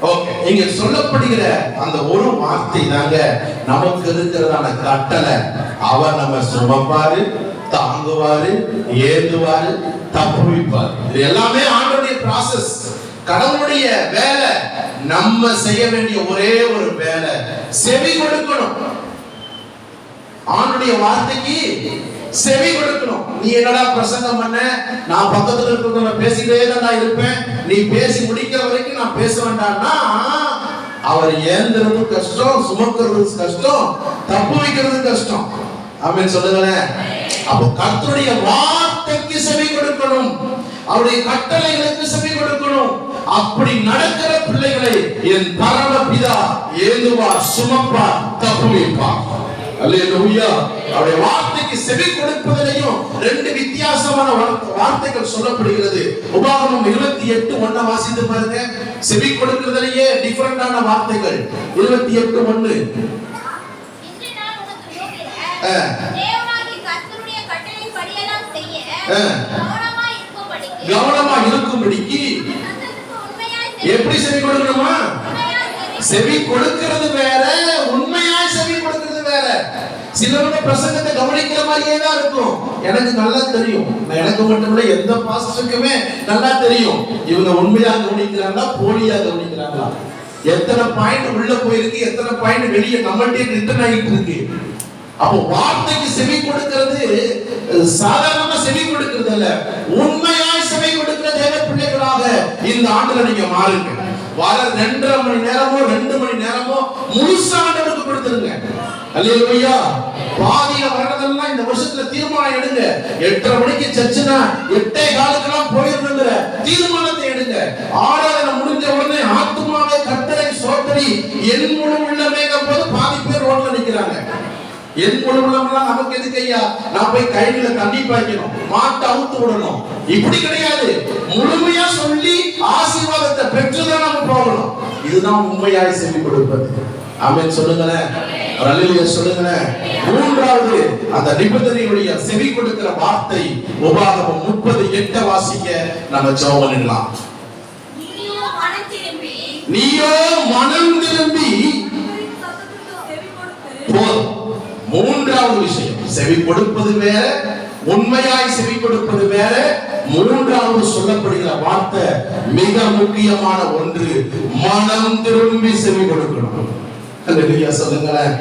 Speaker 1: ஓகே, இங்க சொல்லப்படுகிற அந்த ஒரு வார்த்தை தாங்க நமக்கு இருக்கிறதான கட்டளை. அவர் நம்ம சுமப்பாரு, தாங்குவாரு, ஏந்துவாரு, தப்புவிப்பாரு. இது எல்லாமே ஆண்டவருடைய process. கடவுளுடைய வேலை. நம்ம செய்ய வேண்டிய ஒரே ஒரு வேலை, செவி கொடுக்கணும். ஆண்டவருடைய வார்த்தைக்கு செவி கொடுக்கணும். நீ என்னடா பிரசங்கம் பண்ண, நான் பக்கத்துல இருக்கிறவங்க பேசிட்டே தான் நான் இருப்பேன், நீ பேசி முடிக்கிற வரைக்கும் நான் பேச வேண்டாம்னா அவர் ஏந்துறது கஷ்டம், சுமக்கிறது கஷ்டம், தப்பு வைக்கிறது கஷ்டம். ஆமென் சொல்லுங்களேன். அப்போ கர்த்தருடைய வார்த்தைக்கு செவி கொடுக்கணும், அவருடைய கட்டளைகளுக்கு செவி கொடுக்கணும். அப்படி நடக்கிற பிள்ளைகளை என் பரமபிதா ஏந்துவார், சுமப்பார், தப்பு வைப்பார். அல்லேலூயா. அவருடைய வார்த்தைக்கு செவி கொடுப்பதிலேயும் ரெண்டு வித்தியாசமான வார்த்தைகள் சொல்லப்படுகிறது. உபாகமம் 28:1 வாசித்து பாருங்க. செவி கொடுக்கிறதிலேயே டிஃபரண்டான வார்த்தைகள். 28:1. கவனமா இருக்கும்படிக்கு எப்படி செவி கொடுக்கணுமா? செவி கொடுக்கிறது வேற, உண்மையாய் செவி கொடுக்கிறது வேற. சிலருடைய பிரசங்கத்தை கவனிக்கிற மாதிரியே தான் இருக்கும். எனக்கு நல்லா தெரியும், எனக்கு மட்டும் இல்ல எந்த பாஸ்டருக்குமே நல்லா தெரியும் இவங்க உண்மையா கவனிக்கிறாங்களா போலியா கவனிக்கிறாங்களா, எத்தனை பாயிண்ட் உள்ள போயிருக்கு, எத்தனை பாயிண்ட் வெளியே நம்மள்டே ரிட்டர்ன் ஆகிட்டு இருக்கு. அப்போ வார்த்தைக்கு செவி கொடுக்கிறது சாதாரணமா செவி கொடுக்கிறது அல்ல, உண்மையாய் செவி கொடுக்கிற தேவ பிள்ளைகளாக இந்த ஆண்டுல நீங்க மாறுங்க. வர 2.5 மணி நேரமோ 2 மணி நேரமோ முழுசா ஆண்டவருக்கு கொடுத்துருங்க. அல்லேலூயா. பாதியில வரதெல்லாம் இந்த வருஷத்துல தீர்மானம் எடுங்க. 8:30 மணிக்கு சர்ச்சுனா 8:15 போயிடணுங்கிற தீர்மானத்தை எடுங்க. ஆராதனை முடிஞ்ச உடனே ஆத்துமாவே கர்த்தரை ஸ்தோத்திரி என் முழு உள்ளமேங்க போது பாதி பேர் ரோட்ல நிக்கிறாங்க. என் முழு உள்ளமெல்லாம் நமக்கு எதுக்கு ஐயா, நான் போய் கையில தண்ணி பாய்க்கணும், மாட்டை அவுத்து விடணும், இப்படி கிடையாது. முழுமையா சொல்லி ஆசீர்வாதத்தை பெற்றுதான் நம்ம போகணும். இதுதான் உண்மையாய் செவி கொடுப்பது. ஆமென் சொல்லுங்களேன், அல்லேலூயா சொல்லுங்களேன். மூன்றாவது அந்த நிபந்தனையுடைய செவி கொடுக்கிற வார்த்தை உபாகமம் 30:8 வாசிக்க நம்ம ஜெபம் பண்ணலாம். நீயோ மனம் திரும்பி போதும். மூன்றாவது விஷயம், செவி கொடுப்பது வேற, உண்மையாய் செவி கொடுப்பது வேற. மூன்றாவது சொல்லப்படுகிற வார்த்தை மிக முக்கியமான ஒன்று, மனம் திரும்பி செவி கொடுக்கணும். அல்லேலூயா சொல்லுங்களேன்.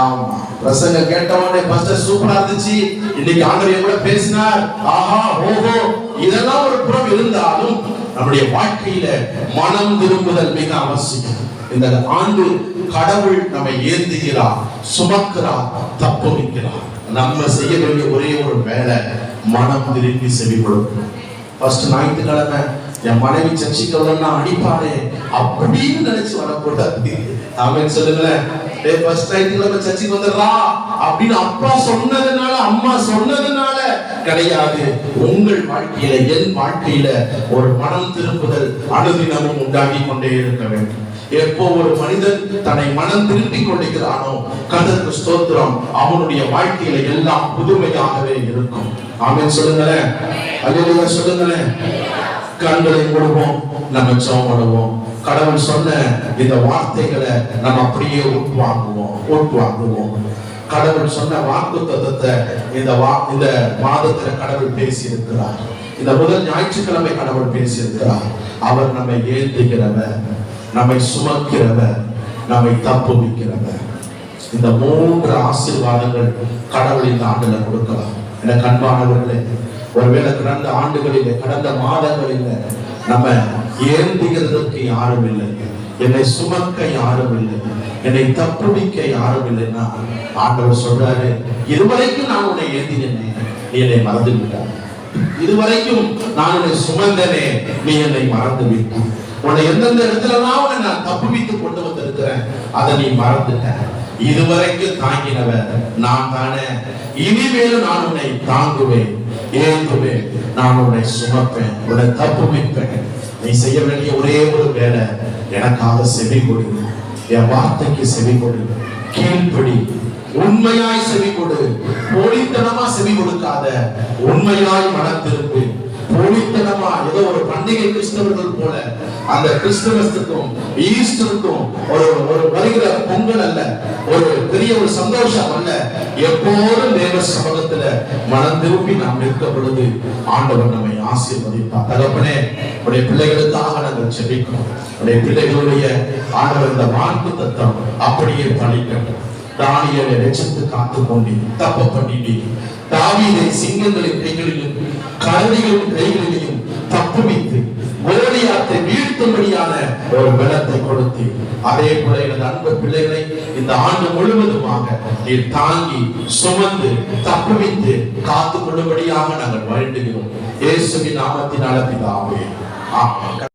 Speaker 1: ஆமா, பிரசங்க கேட்டவனே பாஸ்டர் சூப்பரா இருந்துச்சு, இன்னைக்கு ஆண்டவர் கூட பேசினார், ஆஹா ஓஹோ, இதெல்லாம் ஒரு புறம் இருந்தாலும் நம்முடைய வாழ்க்கையில மனம் திரும்புதல் மிக அவசியம். இந்த ஆண்டு கடவுள் நம்மை ஏந்துகிறார், சுமக்கிறார், தப்புவிக்கிறார். நம்ம செய்ய வேண்டிய ஒரே ஒரு வேலை, மனம் திரும்பி செவி கொடுக்கணும். ஃபர்ஸ்ட் ஞாயிற்றுக்கிழமை என் மனைவி சர்ச்சைக்கு வரலன்னா அடிப்பாரே அப்படின்னு நினைச்சு வரக்கூடாது. ஆமென் சொல்லுங்களேன். ஃபர்ஸ்ட் ஞாயிற்றுக்கிழமை சர்ச்சைக்கு வந்துடுறா அப்படின்னு அப்பா சொன்னதுனால அம்மா சொன்னதுனால கிடையாது. உங்கள் வாழ்க்கையில என் வாழ்க்கையில ஒரு மனம் திரும்புதல் அனுதினமும் உண்டாகி கொண்டே இருக்க வேண்டும். எப்போ ஒரு மனிதன் தன்னை மனம் திரும்பிக் கொண்டிருக்கிறானோ கர்த்தருக்கு ஸ்தோத்திரம், அவனுடைய வாழ்க்கையில எல்லாம் புதுமையாகவே இருக்கும். ஆமென் சொல்லுங்களேன், அல்லேலூயா சொல்லுங்களேன். கண்களை மூடுவோம், நம்ம ஜெபம் பண்ணுவோம். கடவுள் சொன்ன இந்த வார்த்தைகளை நம்ம அப்படியே உட்வாங்குவோம். கடவுள் சொன்ன வாக்குத்தத்தத்தை இந்த மாதத்துல கடவுள் பேசி இருக்கிறார். இந்த முதல் ஞாயிற்றுக்கிழமை கடவுள் பேசி இருக்கிறார். அவர் நம்மை ஏந்துகிறவர், நம்மை சுமக்கிறவர், நம்மை தப்புவிக்கிறவர். இந்த 3 ஆசீர்வாதங்கள் கடவுள் இந்த ஆண்டுல கொடுக்கலாம். என கண்பானவர்களே, ஒருவேளை கடந்த ஆண்டுகளிலே, கடந்த மாதங்களிலே நம்ம ஏந்துகிறதற்கு யாரும் இல்லை, என்னை சுமக்க யாரும் இல்லை, என்னை தப்புவிக்க யாரும் இல்லைன்னா ஆண்டவர் சொல்றாரு, இதுவரைக்கும் நான் உன்னை ஏந்தினேன், நீ என்னை மறந்து விட்டாய். இதுவரைக்கும் நான் உன்னை சுமந்தனே, நீ என்னை மறந்து விட்டாய். உன்னை எந்தெந்த இடத்துலலாம் உன்னை நான் தப்புவித்து கொண்டு வந்திருக்கிறேன், அதை நீ மறந்துட்ட. இதுவரைக்கும் தாங்கினவன் நான் தானே, இனிமேலும் நான் உன்னை தாங்குவேன், ஏந்துவேன், நான் உன்னை சுமப்பேன், உன்னை தப்புவிப்பேன். நீ செய்ய வேண்டிய ஒரே ஒரு வேலை, எனக்காக செவி கொடு, என் வார்த்தைக்கு செவி கொடு, கீழ்ப்படி, உண்மையாய் செவி கொடு. போலித்தனமா செவி கொடுக்காத, உண்மையாய் மனம் திரும்பு, போலித்தனமா ஏதோ ஒரு பண்டிகை கிறிஸ்தவர்கள் போல அந்த கிறிஸ்துமஸுக்கும் ஈஸ்டருக்கும் ஒரு வருகிற பொங்கல் அல்ல, ஒரு பெரிய ஒரு சந்தோஷம் அல்ல. எப்போதும் தேவ சமூகத்துல மனம் திரும்பி நாம் நிற்க பொழுது ஆண்டவர் நம்மை ஆசீர்வதிப்பார். தகப்பனே, உடைய பிள்ளைகளுக்காக நாங்கள் செபிக்கிறோம். உடைய பிள்ளைகளுடைய ஆண்டவர் இந்த வாக்கு தத்தம் அப்படியே பலிக்கட்டும். தானியேலை ரட்சித்து காத்து கொண்டீர், தப்ப பண்ணினீர். தாவீதை சிங்கங்களின் கைகளிலும் கரடிகளின் கைகளிலும் தப்புவித்து கோலியாத்தை வீழ்த்தும்படியான ஒரு பலத்தை கொடுத்து, அதே போல எனது அன்பு பிள்ளைகளை இந்த ஆண்டு முழுவதுமாக நீர் தாங்கி சுமந்து தப்புவித்து காத்துக் கொள்ளும்படியாக நாங்கள் வேண்டுகிறோம். இயேசுவின் நாமத்தினால பிதாவே, ஆமென்.